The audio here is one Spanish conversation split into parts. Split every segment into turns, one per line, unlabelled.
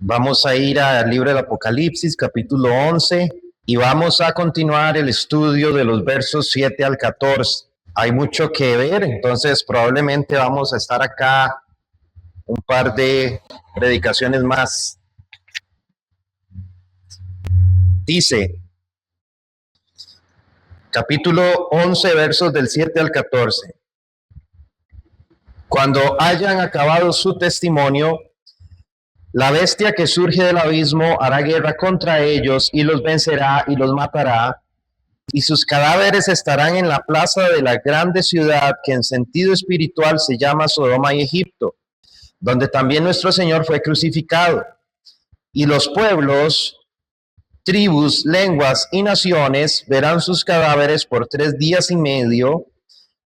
Vamos a ir al libro del Apocalipsis, capítulo 11, y vamos a continuar el estudio de los versos 7 al 14. Hay mucho que ver, entonces probablemente vamos a estar acá un par de predicaciones más. Dice, capítulo 11, versos del 7 al 14. Cuando hayan acabado su testimonio, la bestia que surge del abismo hará guerra contra ellos y los vencerá y los matará, y sus cadáveres estarán en la plaza de la grande ciudad que en sentido espiritual se llama Sodoma y Egipto, donde también nuestro Señor fue crucificado. Y los pueblos, tribus, lenguas y naciones verán sus cadáveres por 3 días y medio,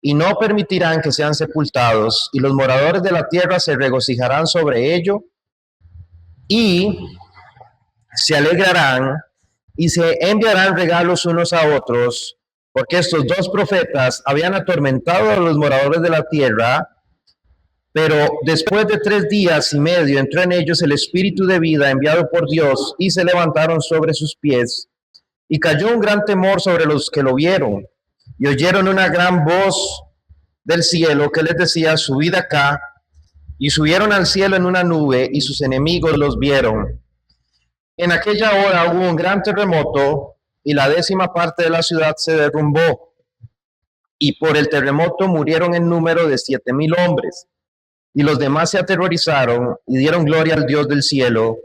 y no permitirán que sean sepultados, y los moradores de la tierra se regocijarán sobre ello, y se alegrarán y se enviarán regalos unos a otros, porque estos dos profetas habían atormentado a los moradores de la tierra, pero después de 3 días y medio entró en ellos el espíritu de vida enviado por Dios, y se levantaron sobre sus pies, y cayó un gran temor sobre los que lo vieron, y oyeron una gran voz del cielo que les decía: subid acá. Y subieron al cielo en una nube, y sus enemigos los vieron. En aquella hora hubo un gran terremoto, y la 10ª parte de la ciudad se derrumbó, y por el terremoto murieron en número de 7,000 hombres, y los demás se aterrorizaron y dieron gloria al Dios del cielo.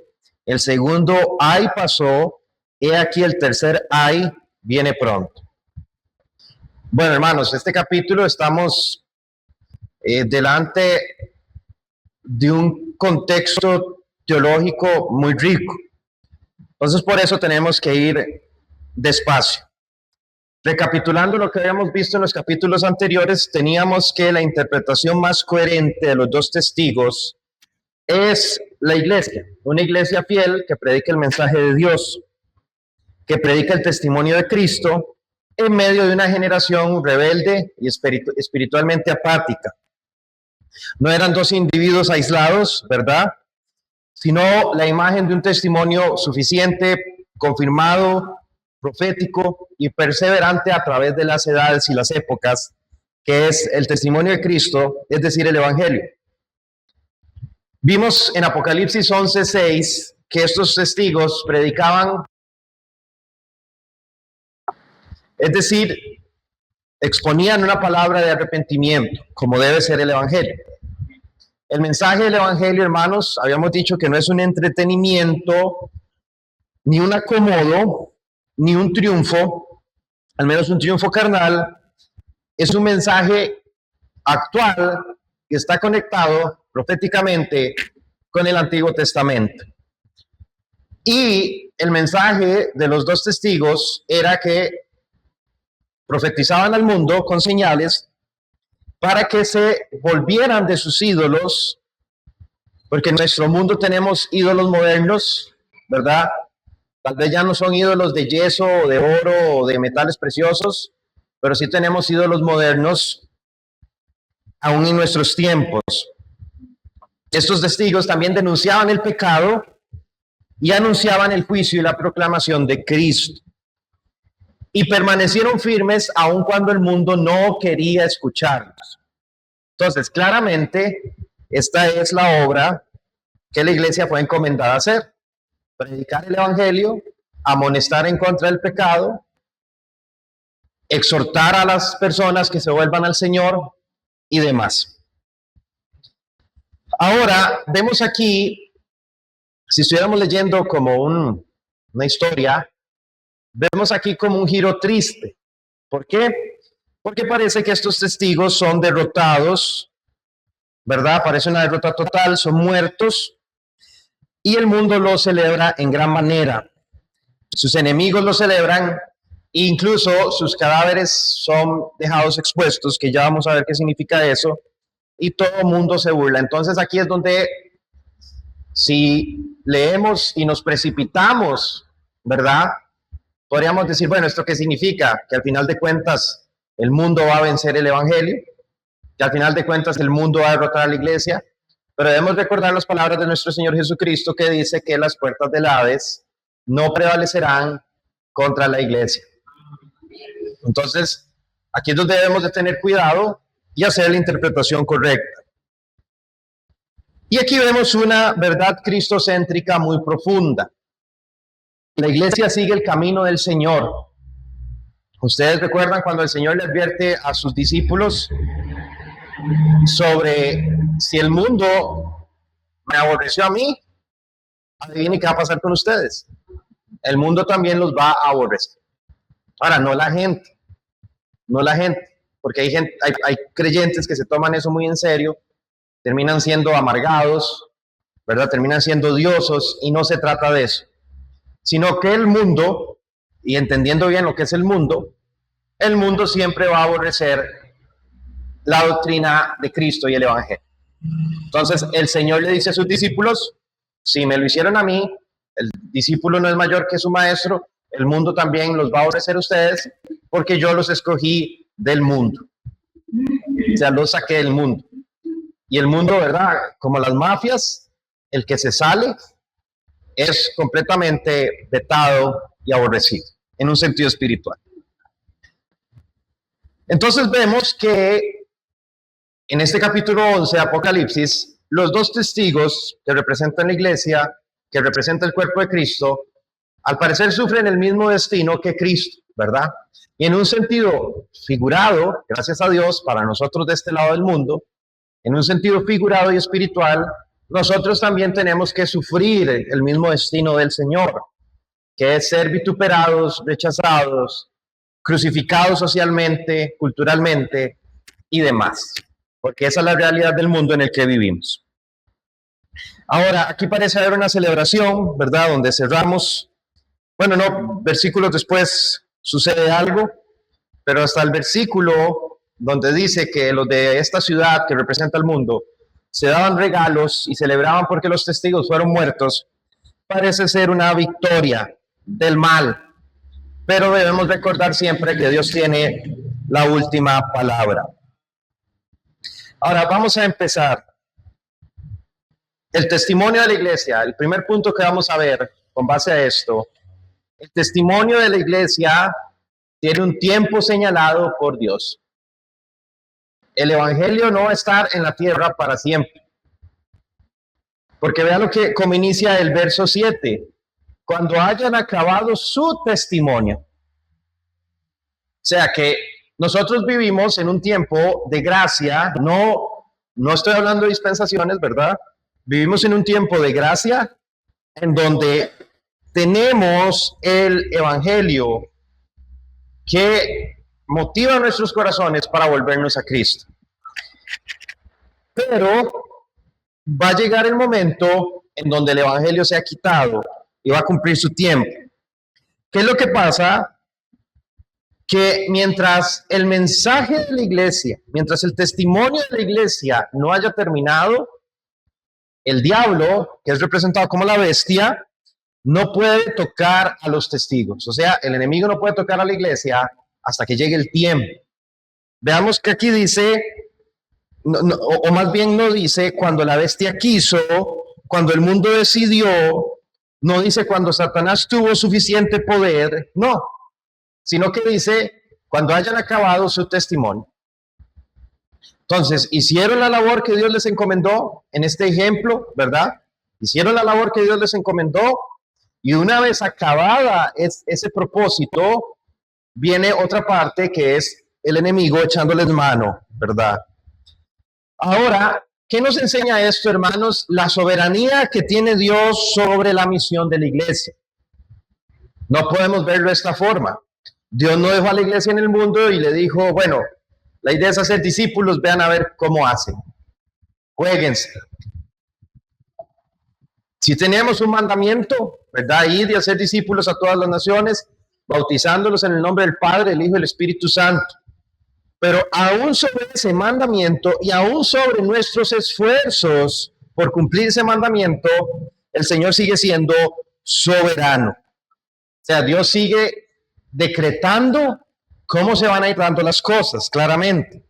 El segundo ay pasó, he aquí el tercer ay viene pronto. Bueno, hermanos, este capítulo estamos delante de un contexto teológico muy rico. Entonces, por eso tenemos que ir despacio. Recapitulando lo que habíamos visto en los capítulos anteriores, teníamos que la interpretación más coherente de los dos testigos es la iglesia, una iglesia fiel que predica el mensaje de Dios, que predica el testimonio de Cristo en medio de una generación rebelde y espiritualmente apática. No eran dos individuos aislados, ¿verdad?, sino la imagen de un testimonio suficiente, confirmado, profético y perseverante a través de las edades y las épocas, que es el testimonio de Cristo, es decir, el Evangelio. Vimos en Apocalipsis 11:6 que estos testigos predicaban, es decir, exponían una palabra de arrepentimiento, como debe ser el Evangelio. El mensaje del Evangelio, hermanos, habíamos dicho que no es un entretenimiento, ni un acomodo, ni un triunfo, al menos un triunfo carnal. Es un mensaje actual que está conectado proféticamente con el Antiguo Testamento. Y el mensaje de los dos testigos era que profetizaban al mundo con señales para que se volvieran de sus ídolos, porque en nuestro mundo tenemos ídolos modernos, ¿verdad? Tal vez ya no son ídolos de yeso o de oro o de metales preciosos, pero sí tenemos ídolos modernos aún en nuestros tiempos. Estos testigos también denunciaban el pecado y anunciaban el juicio y la proclamación de Cristo. Y permanecieron firmes aun cuando el mundo no quería escucharlos. Entonces, claramente, esta es la obra que la iglesia fue encomendada a hacer: predicar el Evangelio, amonestar en contra del pecado, exhortar a las personas que se vuelvan al Señor y demás. Ahora, vemos aquí, si estuviéramos leyendo como una historia, vemos aquí como un giro triste. ¿Por qué? Porque parece que estos testigos son derrotados, ¿verdad? Parece una derrota total, son muertos, y el mundo lo celebra en gran manera. Sus enemigos lo celebran, e incluso sus cadáveres son dejados expuestos, que ya vamos a ver qué significa eso, y todo el mundo se burla. Entonces aquí es donde, si leemos y nos precipitamos, ¿verdad?, podríamos decir, bueno, ¿esto qué significa? Que al final de cuentas el mundo va a vencer el Evangelio, que al final de cuentas el mundo va a derrotar a la iglesia. Pero debemos recordar las palabras de nuestro Señor Jesucristo que dice que las puertas del Hades no prevalecerán contra la iglesia. Entonces, aquí es donde debemos de tener cuidado y hacer la interpretación correcta. Y aquí vemos una verdad cristocéntrica muy profunda. La iglesia sigue el camino del Señor. Ustedes recuerdan cuando el Señor le advierte a sus discípulos sobre si el mundo me aborreció a mí, adivinen qué va a pasar con ustedes. El mundo también los va a aborrecer. Ahora, no la gente, porque hay creyentes que se toman eso muy en serio, terminan siendo amargados, ¿verdad? Terminan siendo odiosos, y no se trata de eso, sino que el mundo, y entendiendo bien lo que es el mundo siempre va a aborrecer la doctrina de Cristo y el Evangelio. Entonces, el Señor le dice a sus discípulos, si me lo hicieron a mí, el discípulo no es mayor que su maestro, el mundo también los va a aborrecer a ustedes, porque yo los escogí del mundo. O sea, los saqué del mundo. Y el mundo, ¿verdad? Como las mafias, el que se sale es completamente vetado y aborrecido, en un sentido espiritual. Entonces vemos que en este capítulo 11 de Apocalipsis, los dos testigos que representan la iglesia, que representa el cuerpo de Cristo, al parecer sufren el mismo destino que Cristo, ¿verdad? Y en un sentido figurado, gracias a Dios, para nosotros de este lado del mundo, en un sentido figurado y espiritual, nosotros también tenemos que sufrir el mismo destino del Señor, que es ser vituperados, rechazados, crucificados socialmente, culturalmente y demás, porque esa es la realidad del mundo en el que vivimos. Ahora, aquí parece haber una celebración, ¿verdad?, donde cerramos, bueno, no, versículos después sucede algo, pero hasta el versículo donde dice que los de esta ciudad que representa el mundo se daban regalos y celebraban porque los testigos fueron muertos, parece ser una victoria del mal. Pero debemos recordar siempre que Dios tiene la última palabra. Ahora vamos a empezar. El testimonio de la iglesia, el primer punto que vamos a ver con base a esto, el testimonio de la iglesia tiene un tiempo señalado por Dios. El evangelio no va a estar en la tierra para siempre. Porque vean lo que como inicia el verso 7. Cuando hayan acabado su testimonio. O sea que nosotros vivimos en un tiempo de gracia, no estoy hablando de dispensaciones, ¿verdad? Vivimos en un tiempo de gracia en donde tenemos el evangelio que motiva nuestros corazones para volvernos a Cristo. Pero va a llegar el momento en donde el evangelio se ha quitado y va a cumplir su tiempo. ¿Qué es lo que pasa? Que mientras el mensaje de la iglesia, mientras el testimonio de la iglesia no haya terminado, el diablo, que es representado como la bestia, no puede tocar a los testigos. O sea, el enemigo no puede tocar a la iglesia hasta que llegue el tiempo. Veamos que aquí dice, o más bien no dice cuando la bestia quiso, cuando el mundo decidió, no dice cuando Satanás tuvo suficiente poder, no, sino que dice cuando hayan acabado su testimonio. Entonces, hicieron la labor que Dios les encomendó en este ejemplo, ¿verdad? Hicieron la labor que Dios les encomendó, y una vez acabada ese propósito, viene otra parte que es el enemigo echándoles mano, ¿verdad? Ahora, ¿qué nos enseña esto, hermanos? La soberanía que tiene Dios sobre la misión de la iglesia. No podemos verlo de esta forma. Dios no dejó a la iglesia en el mundo y le dijo, bueno, la idea es hacer discípulos, vean a ver cómo hacen. Juéguense. Si teníamos un mandamiento, ¿verdad? Ir y hacer discípulos a todas las naciones, bautizándolos en el nombre del Padre, el Hijo y el Espíritu Santo. Pero aún sobre ese mandamiento y aún sobre nuestros esfuerzos por cumplir ese mandamiento, el Señor sigue siendo soberano. O sea, Dios sigue decretando cómo se van a ir dando las cosas, claramente.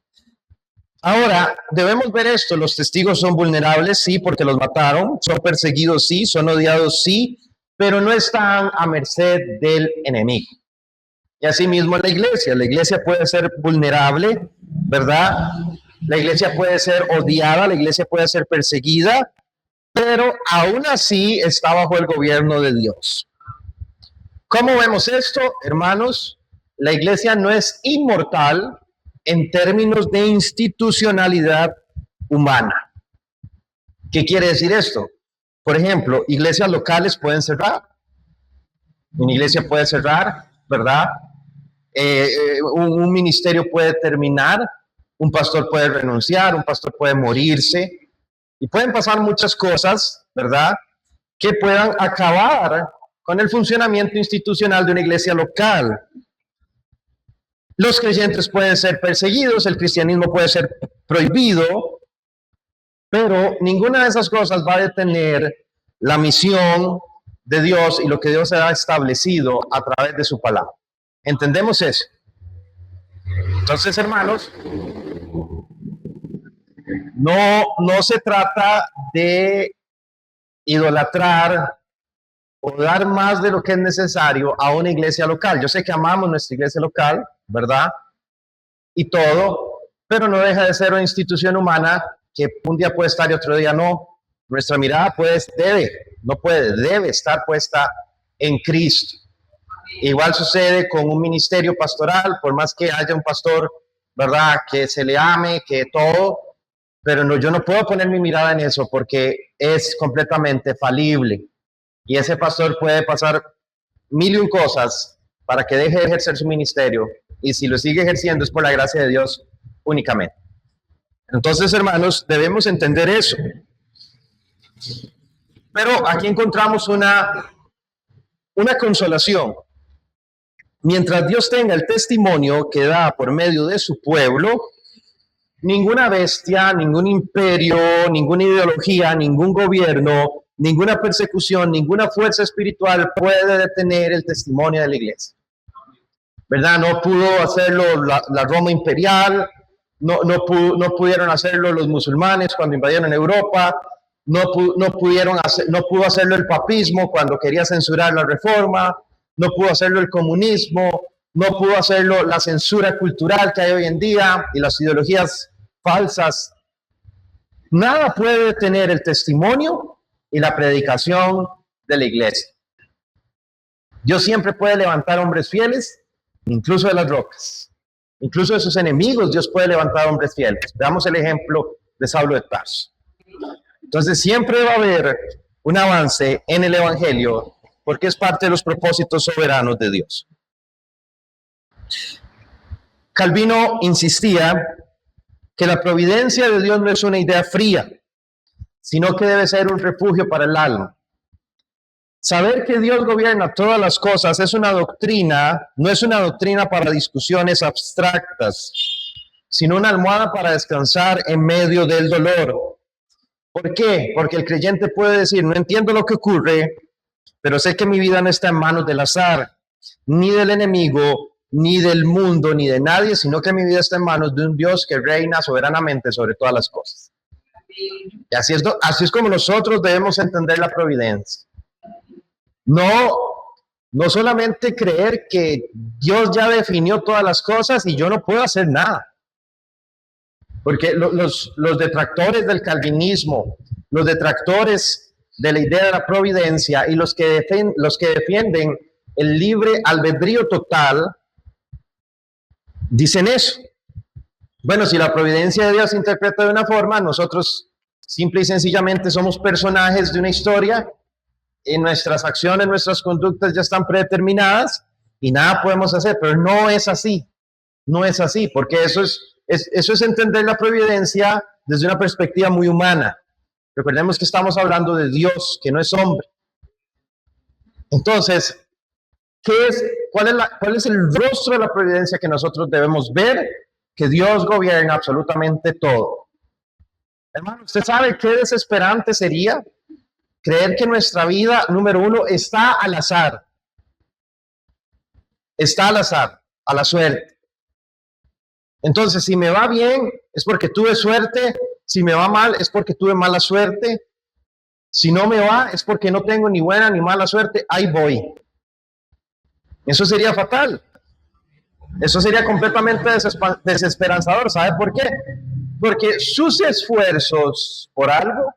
Ahora, debemos ver esto, los testigos son vulnerables, sí, porque los mataron, son perseguidos, sí, son odiados, sí, pero no están a merced del enemigo. Y asimismo la iglesia puede ser vulnerable, ¿verdad? La iglesia puede ser odiada, la iglesia puede ser perseguida, pero aún así está bajo el gobierno de Dios. ¿Cómo vemos esto, hermanos? La iglesia no es inmortal en términos de institucionalidad humana. ¿Qué quiere decir esto? Por ejemplo, iglesias locales pueden cerrar. Una iglesia puede cerrar, ¿verdad? Un ministerio puede terminar, un pastor puede renunciar, un pastor puede morirse, y pueden pasar muchas cosas, ¿verdad?, que puedan acabar con el funcionamiento institucional de una iglesia local. Los creyentes pueden ser perseguidos, el cristianismo puede ser prohibido, pero ninguna de esas cosas va a detener la misión de Dios y lo que Dios ha establecido a través de su palabra. ¿Entendemos eso? Entonces, hermanos, no se trata de idolatrar o dar más de lo que es necesario a una iglesia local. Yo sé que amamos nuestra iglesia local, ¿verdad? Y todo, pero no deja de ser una institución humana que un día puede estar y otro día no. Nuestra mirada debe estar puesta en Cristo. Igual sucede con un ministerio pastoral, por más que haya un pastor, ¿verdad?, que se le ame, que todo, pero no, yo no puedo poner mi mirada en eso porque es completamente falible. Y ese pastor puede pasar mil y un cosas para que deje de ejercer su ministerio, y si lo sigue ejerciendo es por la gracia de Dios únicamente. Entonces, hermanos, debemos entender eso. Pero aquí encontramos una consolación. Mientras Dios tenga el testimonio que da por medio de su pueblo, ninguna bestia, ningún imperio, ninguna ideología, ningún gobierno, ninguna persecución, ninguna fuerza espiritual puede detener el testimonio de la iglesia. ¿Verdad? No pudo hacerlo la Roma imperial, no pudieron hacerlo los musulmanes cuando invadieron Europa, no pudo hacerlo el papismo cuando quería censurar la reforma, no pudo hacerlo el comunismo, no pudo hacerlo la censura cultural que hay hoy en día y las ideologías falsas. Nada puede detener el testimonio y la predicación de la iglesia. Dios siempre puede levantar hombres fieles, incluso de las rocas. Incluso de sus enemigos, Dios puede levantar hombres fieles. Veamos el ejemplo de Saulo de Tarso. Entonces siempre va a haber un avance en el evangelio porque es parte de los propósitos soberanos de Dios. Calvino insistía que la providencia de Dios no es una idea fría, sino que debe ser un refugio para el alma. Saber que Dios gobierna todas las cosas es una doctrina, no es una doctrina para discusiones abstractas, sino una almohada para descansar en medio del dolor. ¿Por qué? Porque el creyente puede decir, no entiendo lo que ocurre, pero sé que mi vida no está en manos del azar, ni del enemigo, ni del mundo, ni de nadie, sino que mi vida está en manos de un Dios que reina soberanamente sobre todas las cosas. Y así es como nosotros debemos entender la providencia. No solamente creer que Dios ya definió todas las cosas y yo no puedo hacer nada. Porque los detractores del calvinismo, los detractores de la idea de la providencia y los que defienden el libre albedrío total, dicen eso. Bueno, si la providencia de Dios se interpreta de una forma, nosotros simple y sencillamente somos personajes de una historia y nuestras acciones, nuestras conductas ya están predeterminadas y nada podemos hacer, pero no es así, porque eso es entender la providencia desde una perspectiva muy humana. Recordemos que estamos hablando de Dios, que no es hombre. Entonces, ¿cuál es el rostro de la providencia que nosotros debemos ver? Que Dios gobierna absolutamente todo. Hermano, ¿usted sabe qué desesperante sería creer que nuestra vida, número uno, está al azar? Está al azar, a la suerte. Entonces, si me va bien, es porque tuve suerte. Si me va mal, es porque tuve mala suerte. Si no me va, es porque no tengo ni buena ni mala suerte. Ahí voy. Eso sería fatal. Eso sería completamente desesperanzador. ¿Sabe por qué? Porque sus esfuerzos por algo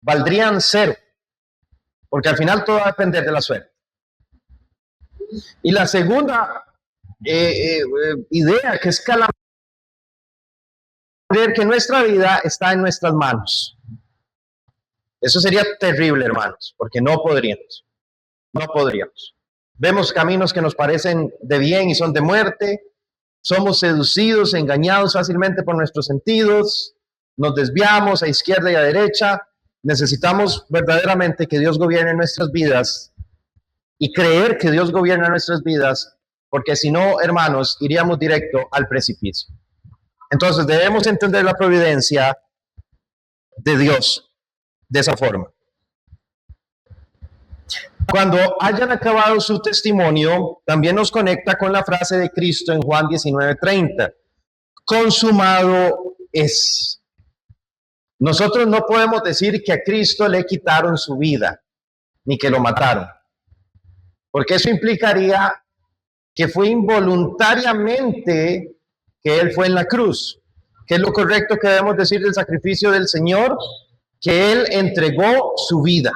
valdrían cero. Porque al final todo va a depender de la suerte. Y la segunda idea que es creer que nuestra vida está en nuestras manos. Eso sería terrible, hermanos, porque no podríamos. No podríamos. Vemos caminos que nos parecen de bien y son de muerte. Somos seducidos, engañados fácilmente por nuestros sentidos. Nos desviamos a izquierda y a derecha. Necesitamos verdaderamente que Dios gobierne nuestras vidas y creer que Dios gobierna nuestras vidas, porque si no, hermanos, iríamos directo al precipicio. Entonces debemos entender la providencia de Dios de esa forma. Cuando hayan acabado su testimonio, también nos conecta con la frase de Cristo en Juan 19:30. Consumado es. Nosotros no podemos decir que a Cristo le quitaron su vida, ni que lo mataron, porque eso implicaría que fue involuntariamente que Él fue en la cruz. ¿Qué es lo correcto que debemos decir del sacrificio del Señor? Que Él entregó su vida.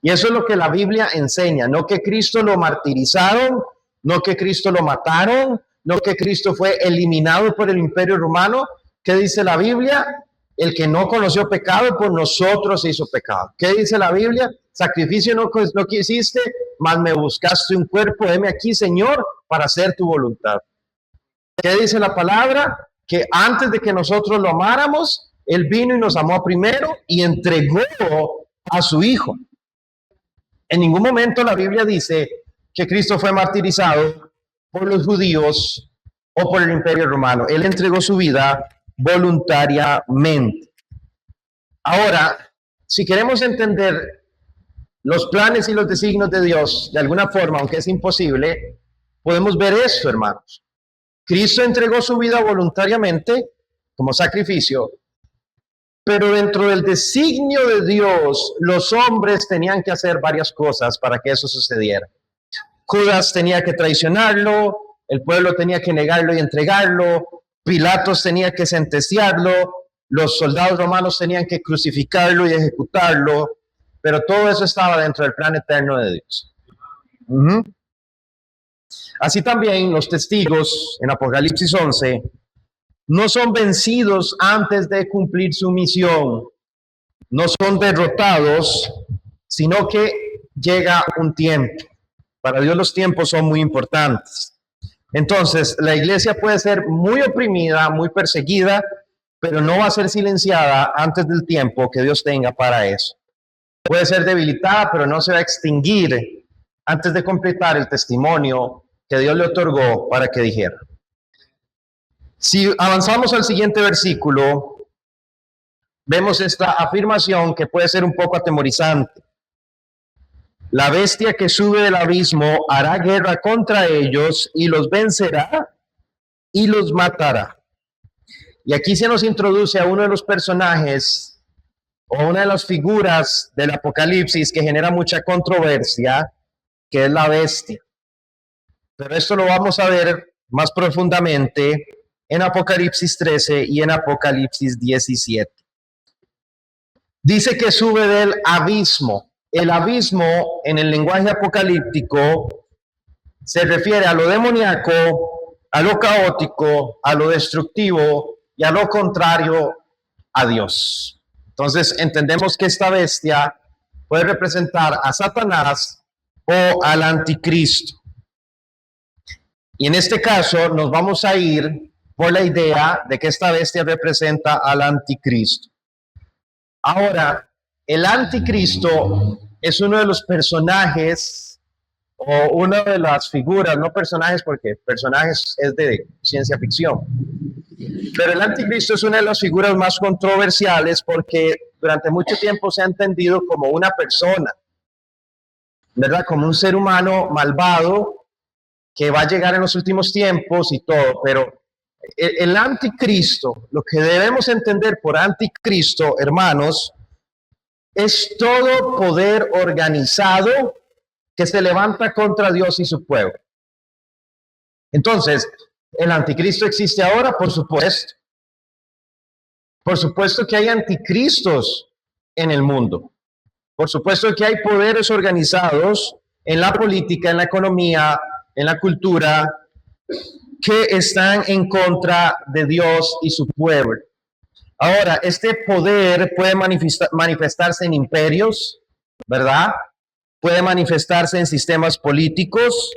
Y eso es lo que la Biblia enseña, no que Cristo lo martirizaron, no que Cristo lo mataron, no que Cristo fue eliminado por el Imperio Romano. ¿Qué dice la Biblia? El que no conoció pecado, por nosotros se hizo pecado. ¿Qué dice la Biblia? Sacrificio no quisiste, mas me buscaste un cuerpo. Heme aquí, Señor, para hacer tu voluntad. ¿Qué dice la palabra? Que antes de que nosotros lo amáramos, Él vino y nos amó primero y entregó a su Hijo. En ningún momento la Biblia dice que Cristo fue martirizado por los judíos o por el Imperio Romano. Él entregó su vida voluntariamente. Ahora, si queremos entender los planes y los designios de Dios de alguna forma, aunque es imposible, podemos ver esto, hermanos. Cristo entregó su vida voluntariamente como sacrificio, pero dentro del designio de Dios, los hombres tenían que hacer varias cosas para que eso sucediera. Judas tenía que traicionarlo, el pueblo tenía que negarlo y entregarlo, Pilatos tenía que sentenciarlo, los soldados romanos tenían que crucificarlo y ejecutarlo, pero todo eso estaba dentro del plan eterno de Dios. Así también los testigos en Apocalipsis 11 no son vencidos antes de cumplir su misión, no son derrotados, sino que llega un tiempo. Para Dios los tiempos son muy importantes. Entonces, la iglesia puede ser muy oprimida, muy perseguida, pero no va a ser silenciada antes del tiempo que Dios tenga para eso. Puede ser debilitada, pero no se va a extinguir antes de completar el testimonio que Dios le otorgó para que dijera. Si avanzamos al siguiente versículo, vemos esta afirmación que puede ser un poco atemorizante. La bestia que sube del abismo hará guerra contra ellos y los vencerá y los matará. Y aquí se nos introduce a uno de los personajes o una de las figuras del Apocalipsis que genera mucha controversia, que es la bestia. Pero esto lo vamos a ver más profundamente en Apocalipsis 13 y en Apocalipsis 17. Dice que sube del abismo. El abismo en el lenguaje apocalíptico se refiere a lo demoníaco, a lo caótico, a lo destructivo y a lo contrario a Dios. Entonces entendemos que esta bestia puede representar a Satanás o al anticristo. Y en este caso nos vamos a ir por la idea de que esta bestia representa al anticristo. Ahora, el anticristo es uno de los personajes o una de las figuras, no personajes porque personajes es de ciencia ficción, pero el anticristo es una de las figuras más controversiales porque durante mucho tiempo se ha entendido como una persona, ¿verdad? Como un ser humano malvado que va a llegar en los últimos tiempos y todo, pero El anticristo, lo que debemos entender por anticristo, hermanos, es todo poder organizado que se levanta contra Dios y su pueblo. Entonces, ¿el anticristo existe ahora? Por supuesto. Por supuesto que hay anticristos en el mundo. Por supuesto que hay poderes organizados en la política, en la economía, en la cultura, que están en contra de Dios y su pueblo. Ahora, este poder puede manifestarse en imperios, ¿verdad? Puede manifestarse en sistemas políticos,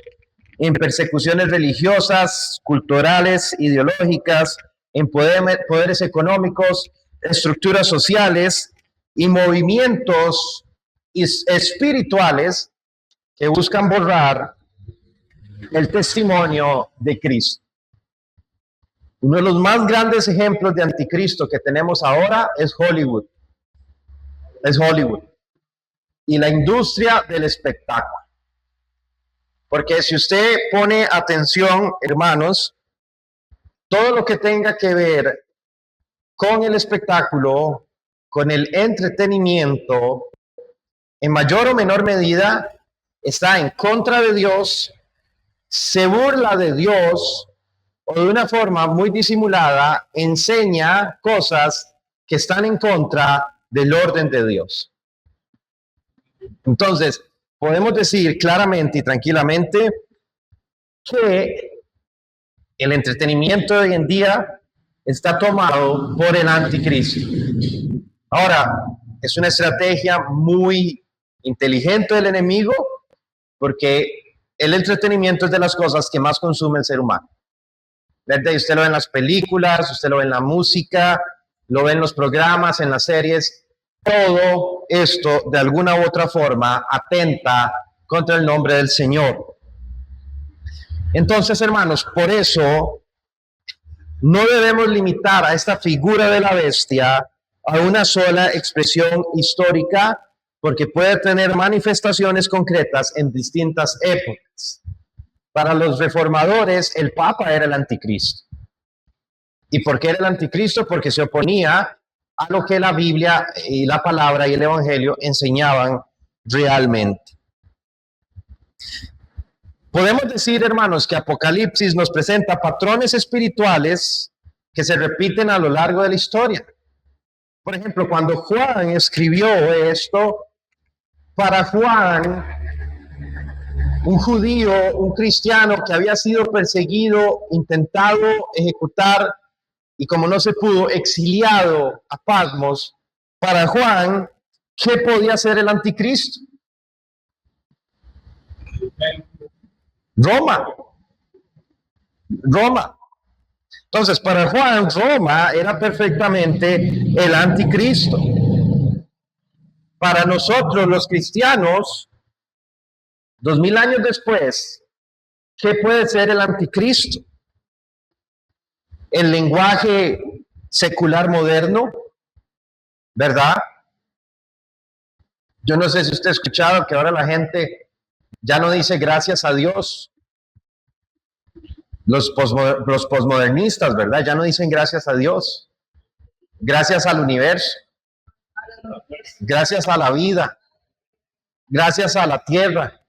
en persecuciones religiosas, culturales, ideológicas, en poderes económicos, estructuras sociales y movimientos espirituales que buscan borrar el testimonio de Cristo. Uno de los más grandes ejemplos de anticristo que tenemos ahora es Hollywood. Es Hollywood. Y la industria del espectáculo. Porque si usted pone atención, hermanos, todo lo que tenga que ver con el espectáculo, con el entretenimiento, en mayor o menor medida, está en contra de Dios, se burla de Dios, o de una forma muy disimulada, enseña cosas que están en contra del orden de Dios. Entonces, podemos decir claramente y tranquilamente que el entretenimiento de hoy en día está tomado por el anticristo. Ahora, es una estrategia muy inteligente del enemigo porque el entretenimiento es de las cosas que más consume el ser humano. ¿Verdad? Usted lo ve en las películas, usted lo ve en la música, lo ve en los programas, en las series. Todo esto, de alguna u otra forma, atenta contra el nombre del Señor. Entonces, hermanos, por eso no debemos limitar a esta figura de la bestia a una sola expresión histórica, porque puede tener manifestaciones concretas en distintas épocas. Para los reformadores, el Papa era el anticristo. ¿Y por qué era el anticristo? Porque se oponía a lo que la Biblia y la palabra y el Evangelio enseñaban realmente. Podemos decir, hermanos, que Apocalipsis nos presenta patrones espirituales que se repiten a lo largo de la historia. Por ejemplo, cuando Juan escribió esto, para Juan, un judío, un cristiano que había sido perseguido, intentado ejecutar y como no se pudo, exiliado a Patmos, para Juan, ¿qué podía ser el anticristo? Roma. Entonces, para Juan, Roma era perfectamente el anticristo. Para nosotros, los cristianos, 2000 años después, ¿qué puede ser el anticristo? El lenguaje secular moderno, ¿verdad? Yo no sé si usted ha escuchado que ahora la gente ya no dice gracias a Dios. Los posmodernistas, ¿verdad? Ya no dicen gracias a Dios. Gracias al universo. Gracias a la vida. Gracias a la tierra.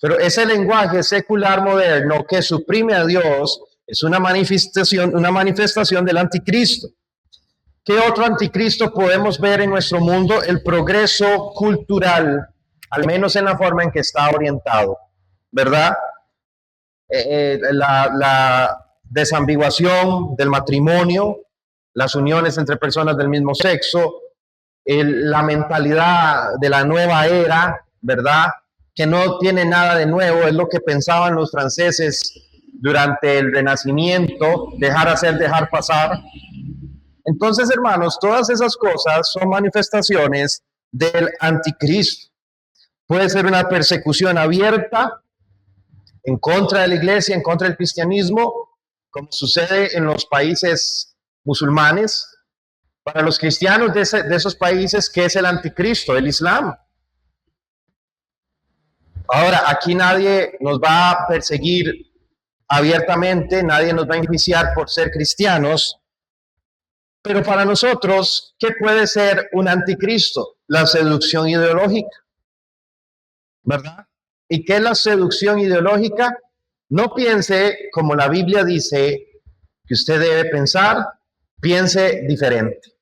Pero ese lenguaje secular moderno que suprime a Dios es una manifestación del anticristo. ¿Qué otro anticristo podemos ver en nuestro mundo? El progreso cultural, al menos en la forma en que está orientado, ¿verdad? La desambiguación del matrimonio, las uniones entre personas del mismo sexo, la mentalidad de la nueva era, ¿verdad? Que no tiene nada de nuevo, es lo que pensaban los franceses durante el Renacimiento, dejar hacer, dejar pasar. Entonces, hermanos, todas esas cosas son manifestaciones del anticristo. Puede ser una persecución abierta en contra de la iglesia, en contra del cristianismo, como sucede en los países musulmanes. Para los cristianos de esos países, ¿qué es el anticristo? El Islam. Ahora, aquí nadie nos va a perseguir abiertamente, nadie nos va a enjuiciar por ser cristianos, pero para nosotros, ¿qué puede ser un anticristo? La seducción ideológica, ¿verdad? ¿Y qué es la seducción ideológica? No piense como la Biblia dice que usted debe pensar, piense diferente.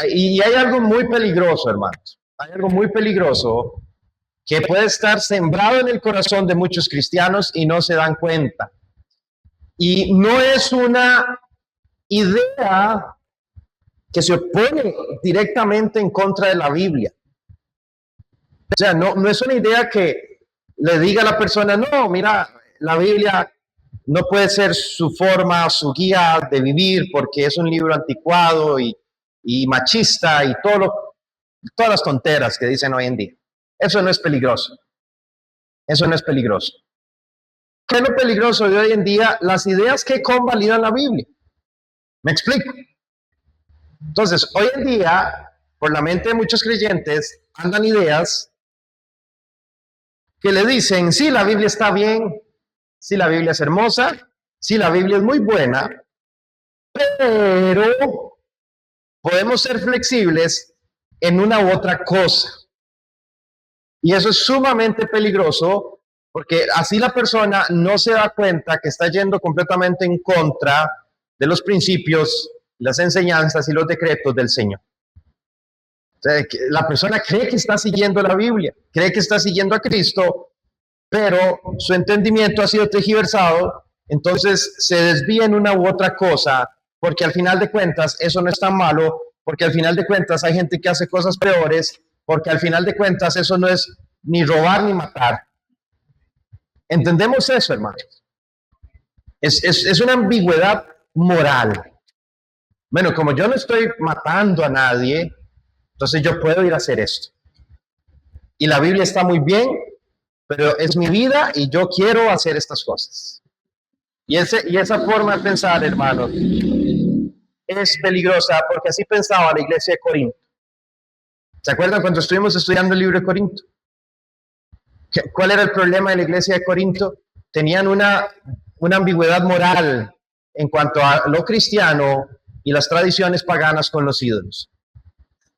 Y hay algo muy peligroso, hermanos. Hay algo muy peligroso que puede estar sembrado en el corazón de muchos cristianos y no se dan cuenta. Y no es una idea que se opone directamente en contra de la Biblia. O sea, no es una idea que le diga a la persona, no, mira, la Biblia no puede ser su forma, su guía de vivir porque es un libro anticuado y machista y todas las tonteras que dicen hoy en día. Eso no es peligroso. Eso no es peligroso. ¿Qué es lo peligroso de hoy en día? Las ideas que convalidan la Biblia. ¿Me explico? Entonces, hoy en día, por la mente de muchos creyentes, andan ideas que le dicen, sí, la Biblia está bien, sí, la Biblia es hermosa, sí, la Biblia es muy buena, pero podemos ser flexibles en una u otra cosa. Y eso es sumamente peligroso porque así la persona no se da cuenta que está yendo completamente en contra de los principios, las enseñanzas y los decretos del Señor. O sea, la persona cree que está siguiendo la Biblia, cree que está siguiendo a Cristo, pero su entendimiento ha sido tergiversado, entonces se desvía en una u otra cosa, porque al final de cuentas eso no es tan malo, porque al final de cuentas hay gente que hace cosas peores, porque al final de cuentas eso no es ni robar ni matar. ¿Entendemos eso, hermanos? Es una ambigüedad moral. Bueno, como yo no estoy matando a nadie, entonces yo puedo ir a hacer esto. Y la Biblia está muy bien, pero es mi vida y yo quiero hacer estas cosas. Y esa forma de pensar, hermanos, es peligrosa porque así pensaba la iglesia de Corinto. ¿Se acuerdan cuando estuvimos estudiando el libro de Corinto? ¿Cuál era el problema de la iglesia de Corinto? Tenían una ambigüedad moral en cuanto a lo cristiano y las tradiciones paganas con los ídolos.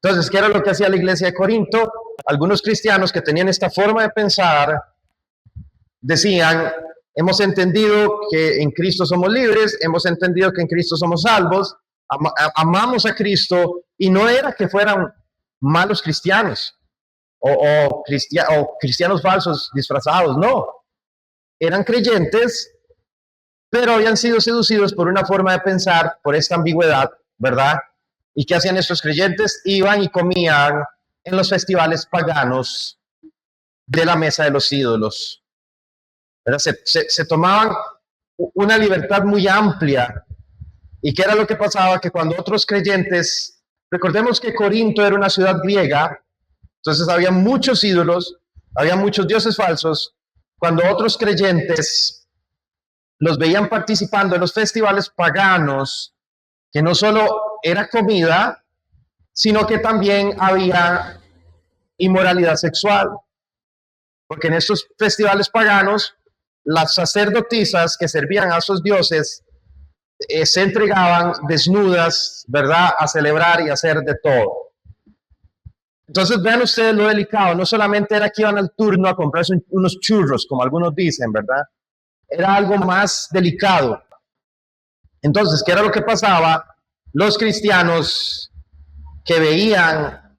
Entonces, ¿qué era lo que hacía la iglesia de Corinto? Algunos cristianos que tenían esta forma de pensar decían, hemos entendido que en Cristo somos libres, hemos entendido que en Cristo somos salvos, amamos a Cristo, y no era que fueran malos cristianos o cristianos falsos disfrazados, no. Eran creyentes, pero habían sido seducidos por una forma de pensar, por esta ambigüedad, ¿verdad? ¿Y qué hacían estos creyentes? Iban y comían en los festivales paganos de la mesa de los ídolos. Se tomaban una libertad muy amplia. ¿Y qué era lo que pasaba? Que cuando otros creyentes, recordemos que Corinto era una ciudad griega, entonces había muchos ídolos, había muchos dioses falsos. Cuando otros creyentes los veían participando en los festivales paganos, que no solo era comida, sino que también había inmoralidad sexual. Porque en estos festivales paganos, las sacerdotisas que servían a esos dioses se entregaban desnudas, ¿verdad?, a celebrar y hacer de todo. Entonces vean ustedes lo delicado, no solamente era que iban al turno a comprarse unos churros, como algunos dicen, ¿verdad? Era algo más delicado. Entonces, ¿qué era lo que pasaba? Los cristianos que veían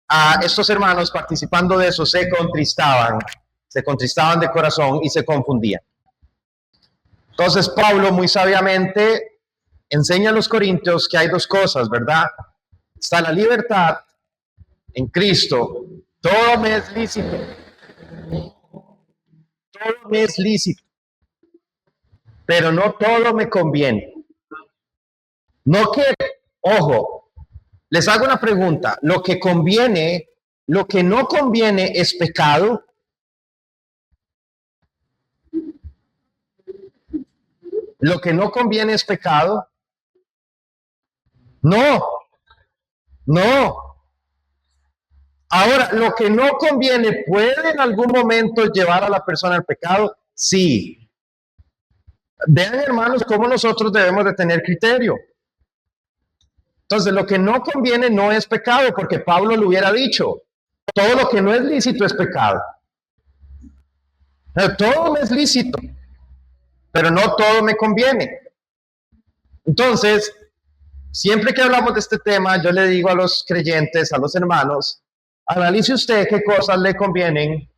a estos hermanos participando de eso se contristaban de corazón y se confundían. Entonces Pablo muy sabiamente enseña a los corintios que hay dos cosas, ¿verdad? Está la libertad en Cristo, todo me es lícito, todo me es lícito, pero no todo me conviene. No que, ojo, les hago una pregunta, ¿lo que conviene, lo que no conviene es pecado? ¿Lo que no conviene es pecado? No, no. Ahora, lo que no conviene puede en algún momento llevar a la persona al pecado, sí. Vean, hermanos, cómo nosotros debemos de tener criterio. Entonces, lo que no conviene no es pecado, porque Pablo lo hubiera dicho. Todo lo que no es lícito es pecado. Todo me es lícito, pero no todo me conviene. Entonces, siempre que hablamos de este tema, yo le digo a los creyentes, a los hermanos, analice usted qué cosas le convienen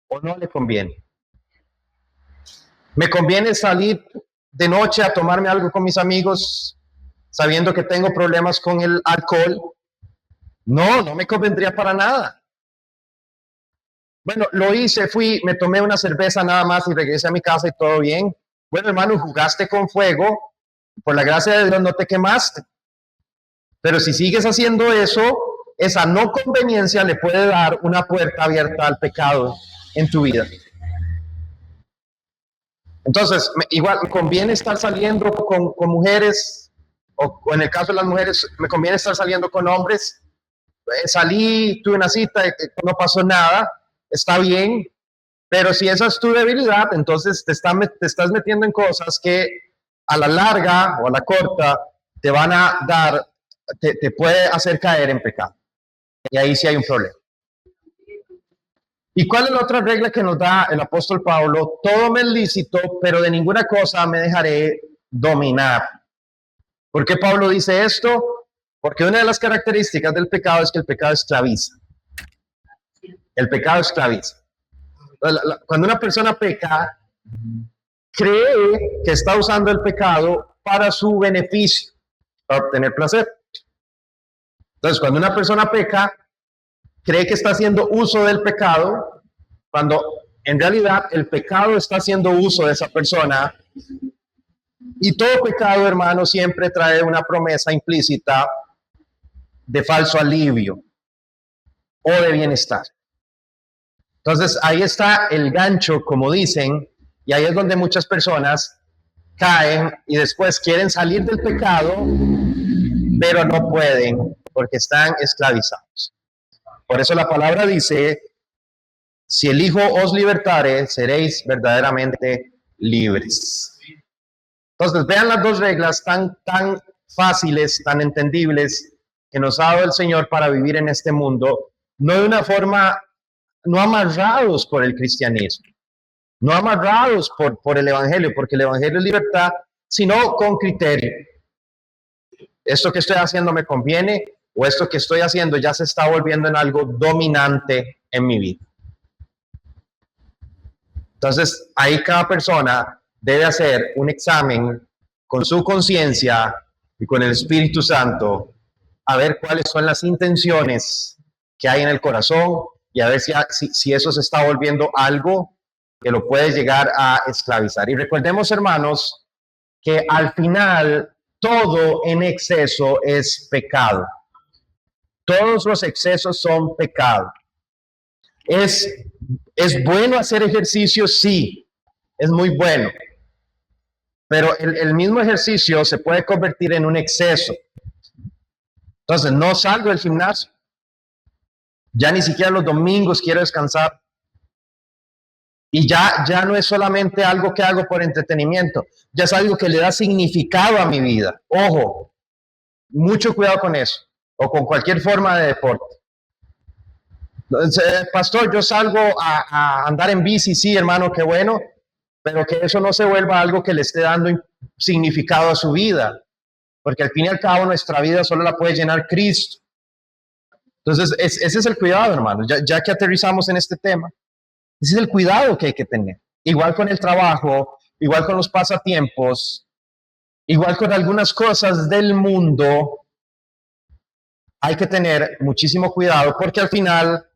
o no le convienen. ¿Me conviene salir de noche a tomarme algo con mis amigos sabiendo que tengo problemas con el alcohol? No, no me convendría para nada. Bueno, lo hice, fui, me tomé una cerveza nada más y regresé a mi casa y todo bien. Bueno, hermano, jugaste con fuego, por la gracia de Dios no te quemaste. Pero si sigues haciendo eso, esa no conveniencia le puede dar una puerta abierta al pecado en tu vida. Entonces, igual me conviene estar saliendo con mujeres, o en el caso de las mujeres, me conviene estar saliendo con hombres. Salí, tuve una cita, no pasó nada, está bien, pero si esa es tu debilidad, entonces te estás metiendo en cosas que a la larga o a la corta te van a dar, te puede hacer caer en pecado. Y ahí sí hay un problema. ¿Y cuál es la otra regla que nos da el apóstol Pablo? Todo me es lícito, pero de ninguna cosa me dejaré dominar. ¿Por qué Pablo dice esto? Porque una de las características del pecado es que el pecado esclaviza. El pecado esclaviza. Cuando una persona peca, cree que está usando el pecado para su beneficio, para obtener placer. Entonces, cuando una persona peca, cree que está haciendo uso del pecado, cuando en realidad el pecado está haciendo uso de esa persona. Y todo pecado, hermano, siempre trae una promesa implícita de falso alivio o de bienestar. Entonces, ahí está el gancho, como dicen, y ahí es donde muchas personas caen y después quieren salir del pecado, pero no pueden porque están esclavizados. Por eso la palabra dice, si el Hijo os libertare, seréis verdaderamente libres. Entonces, vean las dos reglas tan fáciles, tan entendibles, que nos ha dado el Señor para vivir en este mundo, no de una forma, no amarrados por el cristianismo, no amarrados por el Evangelio, porque el Evangelio es libertad, sino con criterio. ¿Esto que estoy haciendo me conviene? ¿O esto que estoy haciendo ya se está volviendo en algo dominante en mi vida? Entonces, ahí cada persona debe hacer un examen con su conciencia y con el Espíritu Santo, a ver cuáles son las intenciones que hay en el corazón y a ver si eso se está volviendo algo que lo puede llegar a esclavizar. Y recordemos, hermanos, que al final todo en exceso es pecado. Todos los excesos son pecado. ¿Es bueno hacer ejercicio? Sí, es muy bueno. Pero el mismo ejercicio se puede convertir en un exceso. Entonces, no salgo del gimnasio. Ya ni siquiera los domingos quiero descansar. Y ya no es solamente algo que hago por entretenimiento, ya es algo que le da significado a mi vida. Ojo, mucho cuidado con eso, o con cualquier forma de deporte. Entonces, pastor, yo salgo a andar en bici, sí, hermano, qué bueno, pero que eso no se vuelva algo que le esté dando significado a su vida, porque al fin y al cabo nuestra vida solo la puede llenar Cristo. Entonces, ese es el cuidado, hermano, ya que aterrizamos en este tema. Ese es el cuidado que hay que tener. Igual con el trabajo, igual con los pasatiempos, igual con algunas cosas del mundo, hay que tener muchísimo cuidado porque al final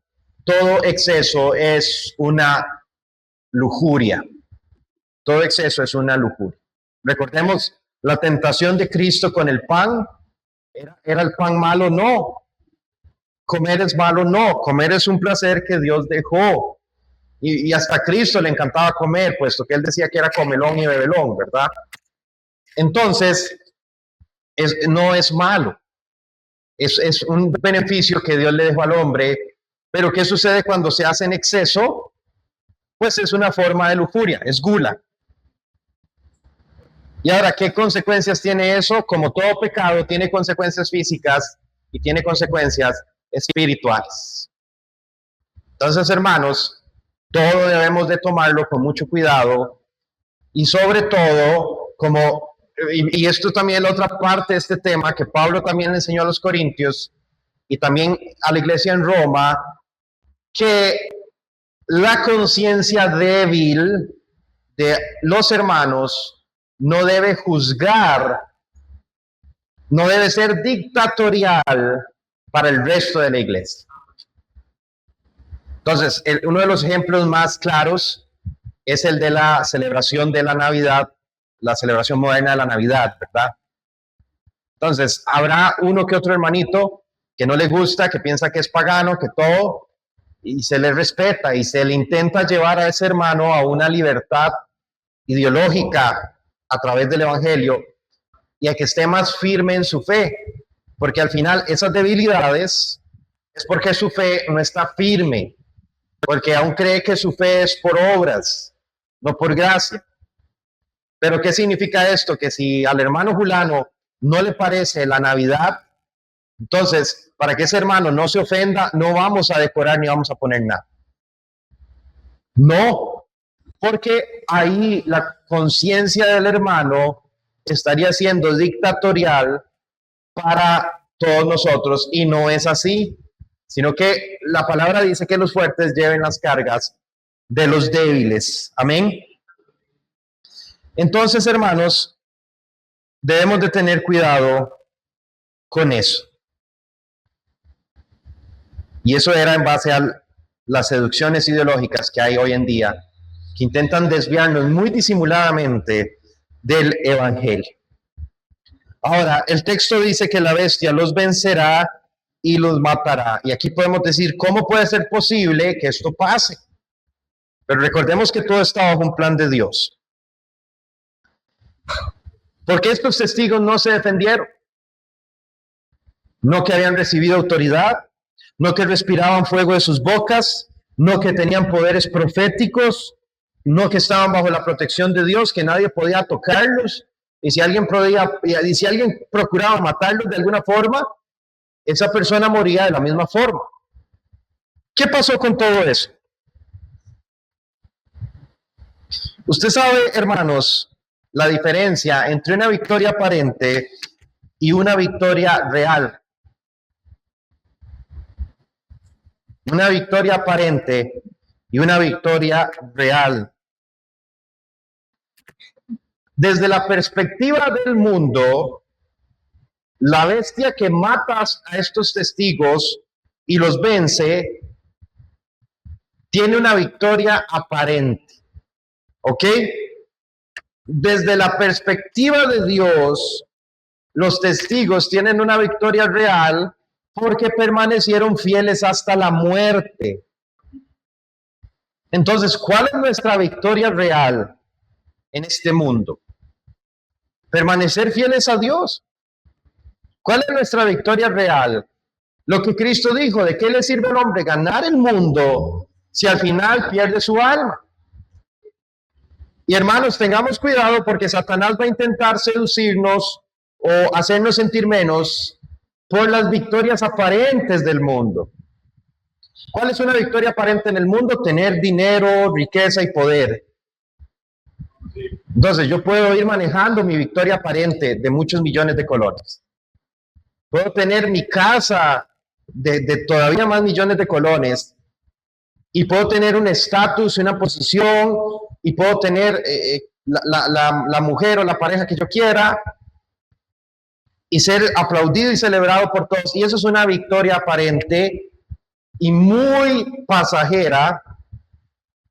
todo exceso es una lujuria. Todo exceso es una lujuria. Recordemos la tentación de Cristo con el pan. ¿Era el pan malo? No. Comer es malo, no. Comer es un placer que Dios dejó. Y hasta a Cristo le encantaba comer, puesto que él decía que era comelón y bebelón, ¿verdad? Entonces, no es malo. Es un beneficio que Dios le dejó al hombre, pero ¿qué sucede cuando se hace en exceso? Pues es una forma de lujuria, es gula. Y ahora, ¿qué consecuencias tiene eso? Como todo pecado, tiene consecuencias físicas y tiene consecuencias espirituales. Entonces, hermanos, todo debemos de tomarlo con mucho cuidado y sobre todo, y esto también es la otra parte de este tema que Pablo también le enseñó a los corintios y también a la iglesia en Roma, que la conciencia débil de los hermanos no debe juzgar, no debe ser dictatorial para el resto de la iglesia. Entonces, uno de los ejemplos más claros es el de la celebración de la Navidad, la celebración moderna de la Navidad, ¿verdad? Entonces, habrá uno que otro hermanito que no le gusta, que piensa que es pagano, que todo, y se le respeta y se le intenta llevar a ese hermano a una libertad ideológica a través del Evangelio y a que esté más firme en su fe, porque al final esas debilidades es porque su fe no está firme, porque aún cree que su fe es por obras, no por gracia. Pero ¿qué significa esto? Que si al hermano Julano no le parece la Navidad, entonces, para que ese hermano no se ofenda, no vamos a decorar ni vamos a poner nada. No, porque ahí la conciencia del hermano estaría siendo dictatorial para todos nosotros y no es así, sino que la palabra dice que los fuertes lleven las cargas de los débiles. Amén. Entonces, hermanos, debemos de tener cuidado con eso. Y eso era en base a las seducciones ideológicas que hay hoy en día, que intentan desviarnos muy disimuladamente del Evangelio. Ahora, el texto dice que la bestia los vencerá y los matará. Y aquí podemos decir, ¿cómo puede ser posible que esto pase? Pero recordemos que todo está bajo un plan de Dios. Porque estos testigos no se defendieron. No que habían recibido autoridad, no que respiraban fuego de sus bocas, no que tenían poderes proféticos, no que estaban bajo la protección de Dios, que nadie podía tocarlos. Y si alguien procuraba matarlos de alguna forma, esa persona moría de la misma forma. ¿Qué pasó con todo eso? Usted sabe, hermanos, la diferencia entre una victoria aparente y una victoria real. Una victoria aparente y una victoria real. Desde la perspectiva del mundo, la bestia que mata a estos testigos y los vence, tiene una victoria aparente. ¿Ok? Desde la perspectiva de Dios, los testigos tienen una victoria real porque permanecieron fieles hasta la muerte. Entonces, ¿cuál es nuestra victoria real en este mundo? Permanecer fieles a Dios. ¿Cuál es nuestra victoria real? Lo que Cristo dijo, ¿de qué le sirve al hombre ganar el mundo si al final pierde su alma? Y hermanos, tengamos cuidado porque Satanás va a intentar seducirnos o hacernos sentir menos por las victorias aparentes del mundo. ¿Cuál es una victoria aparente en el mundo? Tener dinero, riqueza y poder. Entonces, yo puedo ir manejando mi victoria aparente de muchos millones de colones. Puedo tener mi casa de todavía más millones de colones y puedo tener un estatus, una posición y puedo tener la mujer o la pareja que yo quiera y ser aplaudido y celebrado por todos. Y eso es una victoria aparente y muy pasajera,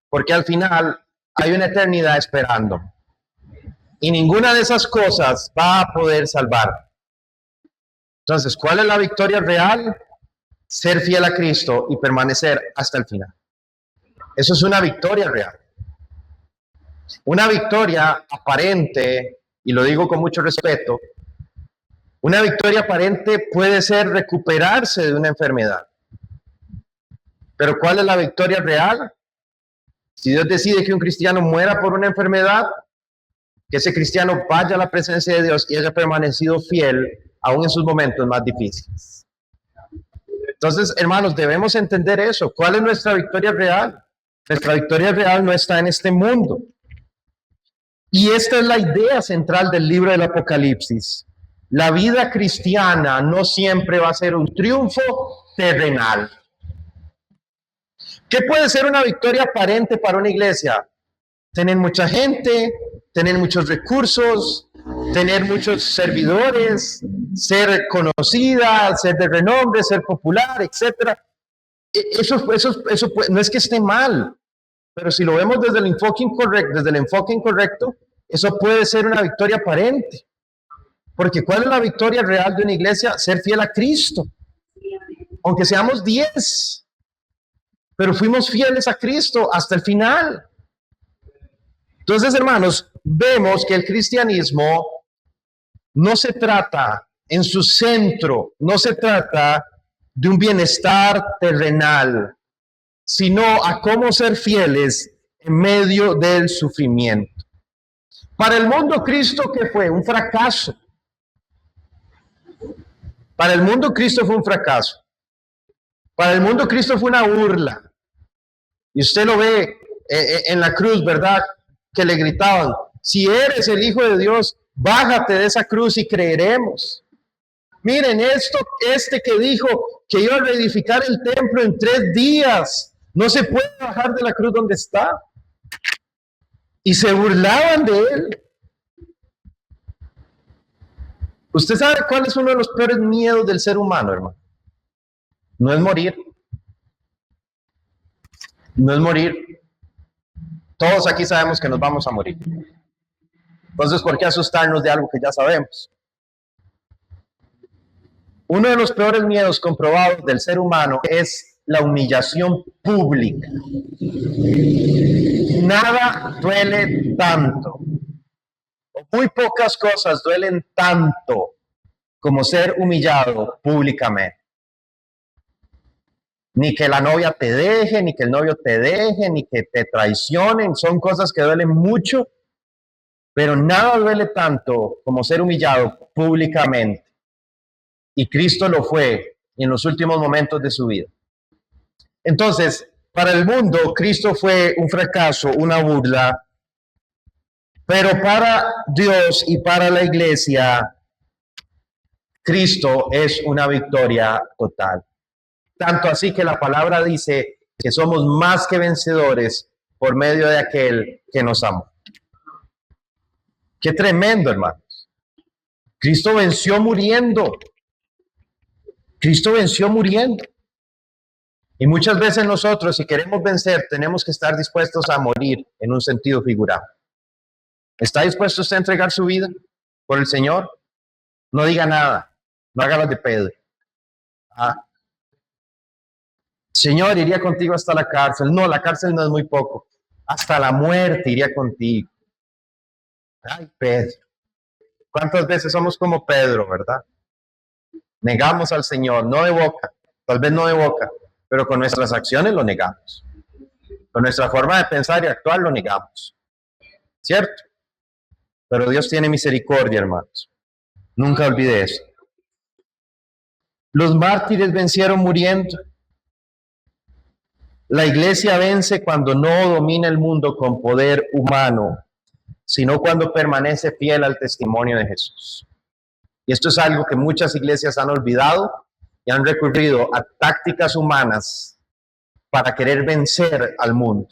porque al final hay una eternidad esperando. Y ninguna de esas cosas va a poder salvar. Entonces, ¿cuál es la victoria real? Ser fiel a Cristo y permanecer hasta el final. Eso es una victoria real. Una victoria aparente, y lo digo con mucho respeto, una victoria aparente puede ser recuperarse de una enfermedad. Pero ¿cuál es la victoria real? Si Dios decide que un cristiano muera por una enfermedad, que ese cristiano vaya a la presencia de Dios y haya permanecido fiel aún en sus momentos más difíciles. Entonces, hermanos, debemos entender eso. ¿Cuál es nuestra victoria real? Nuestra victoria real no está en este mundo. Y esta es la idea central del libro del Apocalipsis. La vida cristiana no siempre va a ser un triunfo terrenal. ¿Qué puede ser una victoria aparente para una iglesia? Tener mucha gente, tener muchos recursos, tener muchos servidores, ser conocida, ser de renombre, ser popular, etc. Eso no es que esté mal, pero si lo vemos desde el enfoque incorrecto, eso puede ser una victoria aparente. Porque ¿cuál es la victoria real de una iglesia? Ser fiel a Cristo. Aunque seamos 10, pero fuimos fieles a Cristo hasta el final. Entonces, hermanos, vemos que el cristianismo no se trata en su centro, no se trata de un bienestar terrenal, sino a cómo ser fieles en medio del sufrimiento. Para el mundo, Cristo, ¿qué fue? Un fracaso. Para el mundo, Cristo fue un fracaso. Para el mundo, Cristo fue una burla. Y usted lo ve en la cruz, ¿verdad? Que le gritaban, si eres el Hijo de Dios, bájate de esa cruz y creeremos. Miren este que dijo que iba a reedificar el templo en 3 días, no se puede bajar de la cruz donde está. Y se burlaban de él. ¿Usted sabe cuál es uno de los peores miedos del ser humano, hermano? No es morir. No es morir. Todos aquí sabemos que nos vamos a morir. Entonces, ¿por qué asustarnos de algo que ya sabemos? Uno de los peores miedos comprobados del ser humano es la humillación pública. Nada duele tanto, o muy pocas cosas duelen tanto como ser humillado públicamente. Ni que la novia te deje, ni que el novio te deje, ni que te traicionen, son cosas que duelen mucho, pero nada duele tanto como ser humillado públicamente. Y Cristo lo fue en los últimos momentos de su vida. Entonces, para el mundo, Cristo fue un fracaso, una burla, pero para Dios y para la iglesia, Cristo es una victoria total. Tanto así que la palabra dice que somos más que vencedores por medio de aquel que nos amó. Qué tremendo, hermanos. Cristo venció muriendo. Cristo venció muriendo. Y muchas veces nosotros, si queremos vencer, tenemos que estar dispuestos a morir en un sentido figurado. ¿Está dispuesto usted a entregar su vida por el Señor? No diga nada. No haga las de Pedro. Señor, iría contigo hasta la cárcel. No, la cárcel no es muy poco. Hasta la muerte iría contigo. Ay, Pedro. ¿Cuántas veces somos como Pedro, verdad? Negamos al Señor, no de boca, tal vez no de boca, pero con nuestras acciones lo negamos. Con nuestra forma de pensar y actuar lo negamos. ¿Cierto? Pero Dios tiene misericordia, hermanos. Nunca olvide eso. Los mártires vencieron muriendo. La iglesia vence cuando no domina el mundo con poder humano, sino cuando permanece fiel al testimonio de Jesús. Y esto es algo que muchas iglesias han olvidado y han recurrido a tácticas humanas para querer vencer al mundo.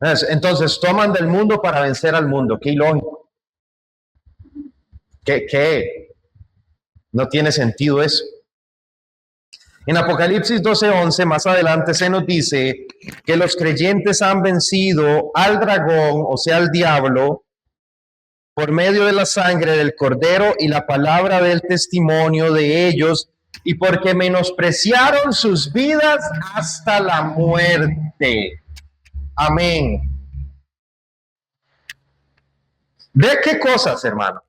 Entonces toman del mundo para vencer al mundo. Qué ilógico. ¿Qué? No tiene sentido eso. En Apocalipsis 12:11, más adelante se nos dice que los creyentes han vencido al dragón, o sea, al diablo, por medio de la sangre del Cordero y la palabra del testimonio de ellos, y porque menospreciaron sus vidas hasta la muerte. Amén. ¿De qué cosas, hermano?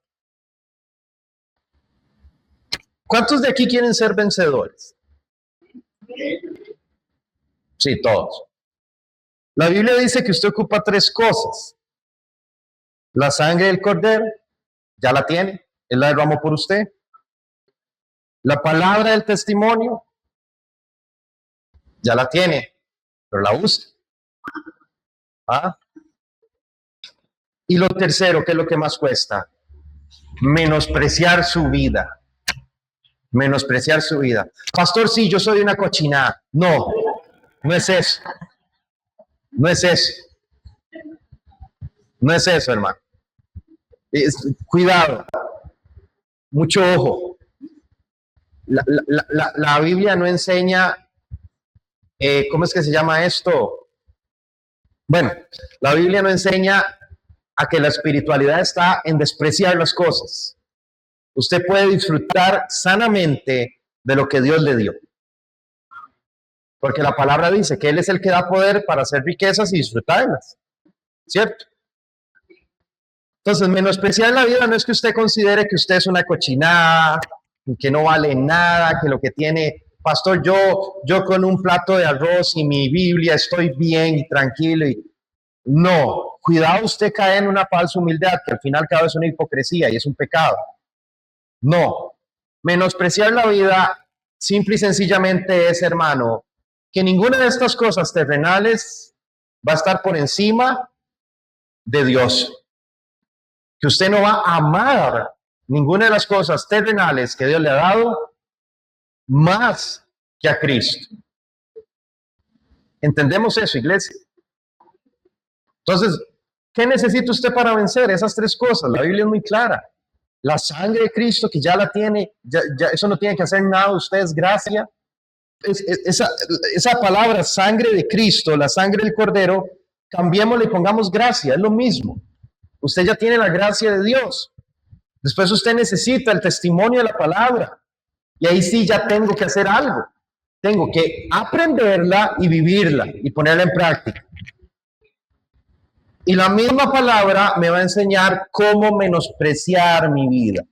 ¿Cuántos de aquí quieren ser vencedores? Sí, todos. La Biblia dice que usted ocupa 3 cosas. La sangre del cordero, ya la tiene, él la derramó por usted. La palabra del testimonio, ya la tiene, pero la usa. ¿Ah? Y lo tercero, que es lo que más cuesta, menospreciar su vida. Menospreciar su vida. Pastor, sí, yo soy una cochinada. No, no es eso. No es eso. No es eso, hermano. Cuidado, mucho ojo. La Biblia no enseña, ¿cómo es que se llama esto? Bueno, la Biblia no enseña a que la espiritualidad está en despreciar las cosas. Usted puede disfrutar sanamente de lo que Dios le dio. Porque la palabra dice que Él es el que da poder para hacer riquezas y disfrutarlas. ¿Cierto? Entonces, menospreciar la vida no es que usted considere que usted es una cochinada, que no vale nada, que lo que tiene, pastor, yo con un plato de arroz y mi Biblia estoy bien y tranquilo. No, cuidado, usted cae en una falsa humildad que al final cada vez es una hipocresía y es un pecado. No, menospreciar la vida simple y sencillamente es, hermano, que ninguna de estas cosas terrenales va a estar por encima de Dios. Que usted no va a amar ninguna de las cosas terrenales que Dios le ha dado más que a Cristo. ¿Entendemos eso, iglesia? Entonces, ¿qué necesita usted para vencer? Esas tres cosas. La Biblia es muy clara. La sangre de Cristo, que ya la tiene, ya eso no tiene que hacer nada, usted es gracia. Esa palabra, sangre de Cristo, la sangre del Cordero, cambiémosle y pongamos gracia, es lo mismo. Usted ya tiene la gracia de Dios. Después usted necesita el testimonio de la palabra. Y ahí sí ya tengo que hacer algo. Tengo que aprenderla y vivirla y ponerla en práctica. Y la misma palabra me va a enseñar cómo menospreciar mi vida.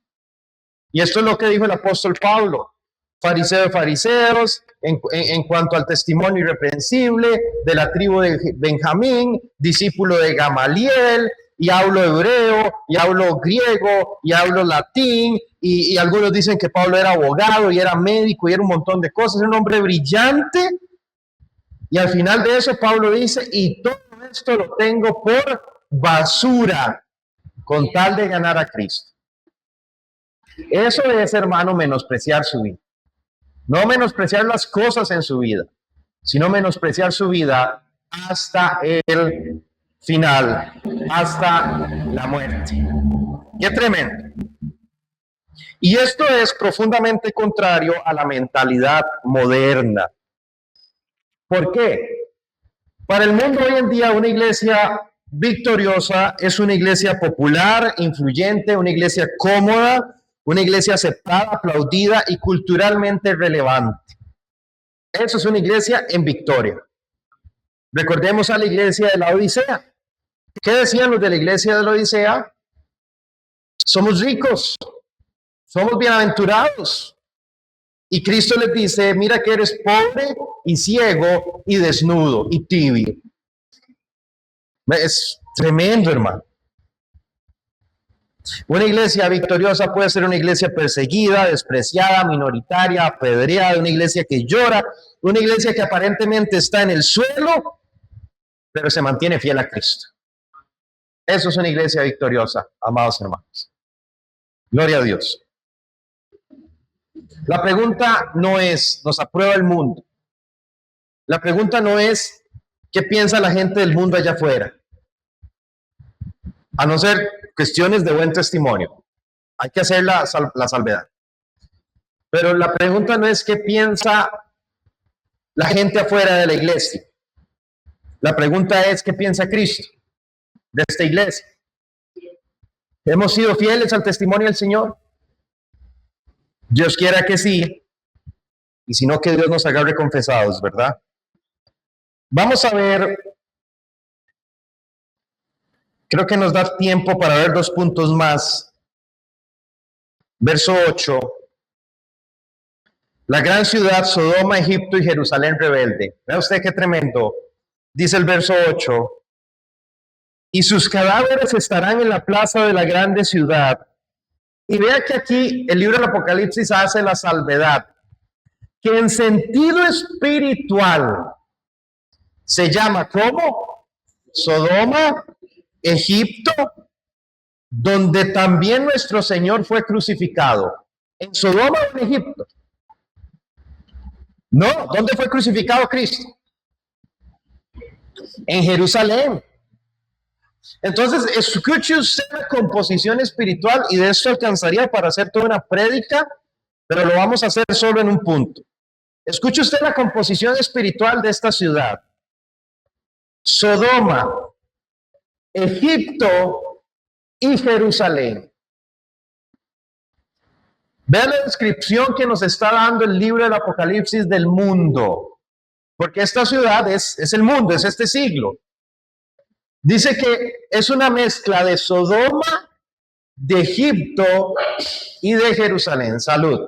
Y esto es lo que dijo el apóstol Pablo. Fariseo de fariseos, en cuanto al testimonio irreprensible de la tribu de Benjamín, discípulo de Gamaliel, y hablo hebreo, y hablo griego, y hablo latín, y algunos dicen que Pablo era abogado, y era médico, y era un montón de cosas, era un hombre brillante, y al final de eso Pablo dice, y todo esto lo tengo por basura, con tal de ganar a Cristo. Eso es, hermano, menospreciar su vida. No menospreciar las cosas en su vida, sino menospreciar su vida hasta el final, hasta la muerte. ¡Qué tremendo! Y esto es profundamente contrario a la mentalidad moderna. ¿Por qué? Para el mundo hoy en día, una iglesia victoriosa es una iglesia popular, influyente, una iglesia cómoda, una iglesia aceptada, aplaudida y culturalmente relevante. Eso es una iglesia en victoria. Recordemos a la iglesia de la Odisea. ¿Qué decían los de la iglesia de la Odisea? Somos ricos, somos bienaventurados. Y Cristo les dice, mira que eres pobre y ciego y desnudo y tibio. Es tremendo, hermano. Una iglesia victoriosa puede ser una iglesia perseguida, despreciada, minoritaria, apedreada, una iglesia que llora, una iglesia que aparentemente está en el suelo, pero se mantiene fiel a Cristo. Eso es una iglesia victoriosa, amados hermanos. Gloria a Dios. La pregunta no es, ¿nos aprueba el mundo? La pregunta no es, ¿qué piensa la gente del mundo allá afuera? A no ser cuestiones de buen testimonio. Hay que hacer la salvedad. Pero la pregunta no es qué piensa la gente afuera de la iglesia. La pregunta es qué piensa Cristo de esta iglesia. ¿Hemos sido fieles al testimonio del Señor? Dios quiera que sí. Y si no, que Dios nos agarre confesados, ¿verdad? Vamos a ver. Creo que nos da tiempo para ver 2 puntos más. Verso 8. La gran ciudad, Sodoma, Egipto y Jerusalén rebelde. Vea usted qué tremendo. Dice el verso 8. y sus cadáveres estarán en la plaza de la grande ciudad. Y vea que aquí el libro del Apocalipsis hace la salvedad, que en sentido espiritual se llama como Sodoma, Egipto, donde también nuestro Señor fue crucificado. ¿En Sodoma o en Egipto? No, ¿dónde fue crucificado Cristo? En Jerusalén. Entonces, escuche usted la composición espiritual, y de esto alcanzaría para hacer toda una prédica, pero lo vamos a hacer solo en un punto. Escuche usted la composición espiritual de esta ciudad. Sodoma, Egipto y Jerusalén. Vean la descripción que nos está dando el libro del Apocalipsis del mundo, porque esta ciudad es el mundo, es este siglo. Dice que es una mezcla de Sodoma, de Egipto y de Jerusalén. Salud.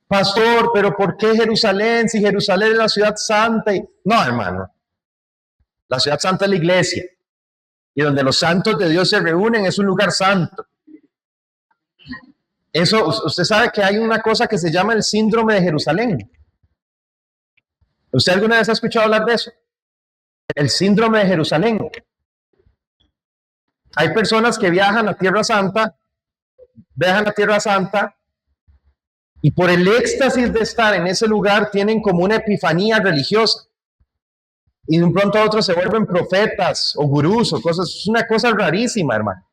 Pastor, pero ¿por qué Jerusalén? Si Jerusalén es la ciudad santa. No, hermano. La ciudad santa es la iglesia. Y donde los santos de Dios se reúnen es un lugar santo. Eso, usted sabe que hay una cosa que se llama el síndrome de Jerusalén. ¿Usted alguna vez ha escuchado hablar de eso? El síndrome de Jerusalén. Hay personas que viajan a Tierra Santa, y por el éxtasis de estar en ese lugar tienen como una epifanía religiosa. Y de un pronto a otro se vuelven profetas o gurús o cosas. Es una cosa rarísima, hermano.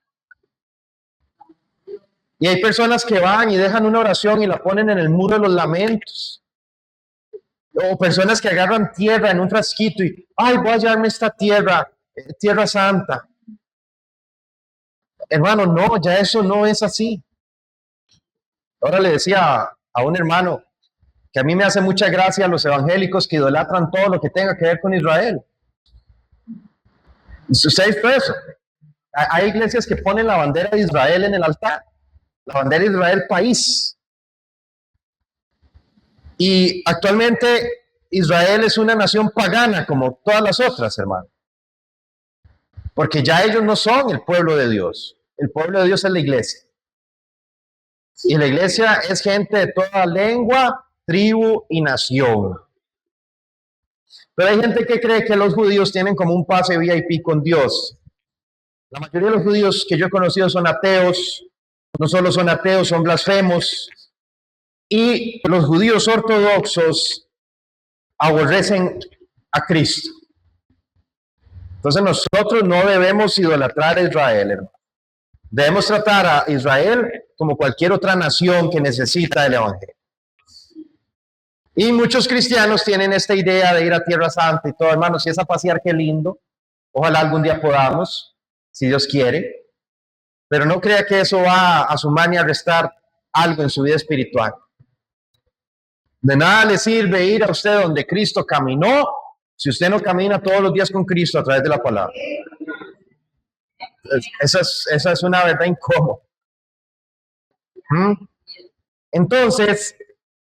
Y hay personas que van y dejan una oración y la ponen en el muro de los lamentos. O personas que agarran tierra en un frasquito y, ay, voy a llevarme esta tierra, tierra santa. Hermano, no, ya eso no es así. Ahora le decía a un hermano que a mí me hace mucha gracia los evangélicos que idolatran todo lo que tenga que ver con Israel. ¿Usted ha visto eso? Hay iglesias que ponen la bandera de Israel en el altar, la bandera de Israel país. Y actualmente Israel es una nación pagana como todas las otras, hermano. Porque ya ellos no son el pueblo de Dios. El pueblo de Dios es la iglesia. Y la iglesia es gente de toda lengua, tribu y nación. Pero hay gente que cree que los judíos tienen como un pase VIP con Dios. La mayoría de los judíos que yo he conocido son ateos. No solo son ateos, son blasfemos. Y los judíos ortodoxos aborrecen a Cristo. Entonces nosotros no debemos idolatrar a Israel, hermano. Debemos tratar a Israel como cualquier otra nación que necesita el evangelio. Y muchos cristianos tienen esta idea de ir a Tierra Santa y todo, hermano. Si es a pasear, qué lindo. Ojalá algún día podamos, si Dios quiere. Pero no crea que eso va a sumar ni a restar algo en su vida espiritual. De nada le sirve ir a usted donde Cristo caminó si usted no camina todos los días con Cristo a través de la palabra. Esa es una verdad incómoda. Entonces,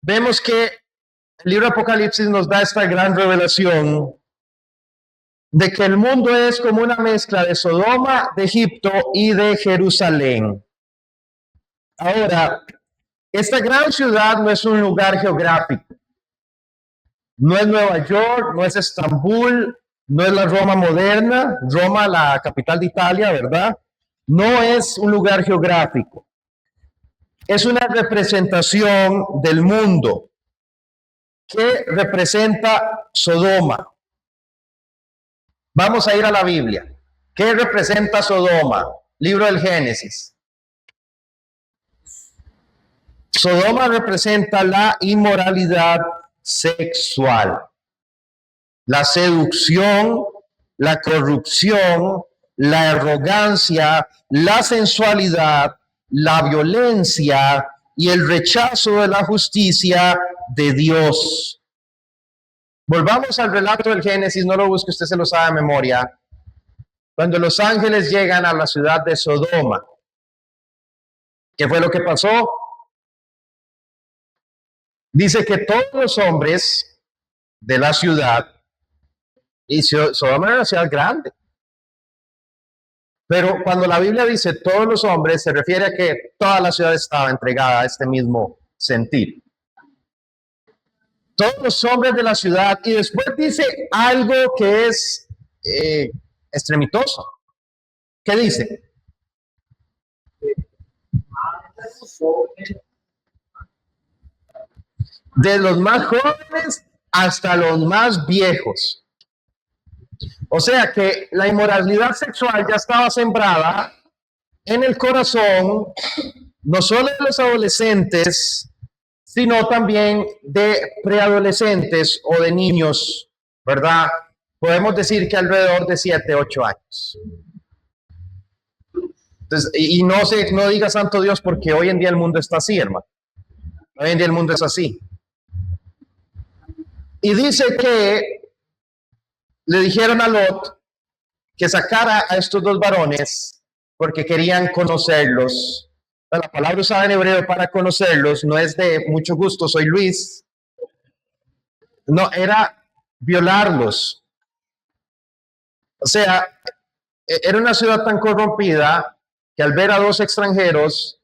vemos que el libro de Apocalipsis nos da esta gran revelación de que el mundo es como una mezcla de Sodoma, de Egipto y de Jerusalén. Ahora, esta gran ciudad no es un lugar geográfico. No es Nueva York, no es Estambul, no es la Roma moderna, Roma, la capital de Italia, ¿verdad? No es un lugar geográfico. Es una representación del mundo que representa Sodoma. Vamos a ir a la Biblia. ¿Qué representa Sodoma? Libro del Génesis. Sodoma representa la inmoralidad sexual, la seducción, la corrupción, la arrogancia, la sensualidad, la violencia y el rechazo de la justicia de Dios. Volvamos al relato del Génesis, no lo busque, usted se lo sabe de memoria. Cuando los ángeles llegan a la ciudad de Sodoma, ¿qué fue lo que pasó? Dice que todos los hombres de la ciudad, y Sodoma era una ciudad grande, Pero cuando la Biblia dice todos los hombres, se refiere a que toda la ciudad estaba entregada a este mismo sentir. Todos los hombres de la ciudad, y después dice algo que es estremitoso. ¿Qué dice? De los más jóvenes hasta los más viejos. O sea que la inmoralidad sexual ya estaba sembrada en el corazón, no solo de los adolescentes, sino también de preadolescentes o de niños, ¿verdad? Podemos decir que alrededor de 7, 8 años. Entonces, y no diga santo Dios, porque hoy en día el mundo está así, hermano. Hoy en día el mundo es así. Y dice que le dijeron a Lot que sacara a estos dos varones porque querían conocerlos. La palabra usada en hebreo para conocerlos no es de mucho gusto, soy Luis. No, era violarlos. O sea, era una ciudad tan corrompida que al ver a dos extranjeros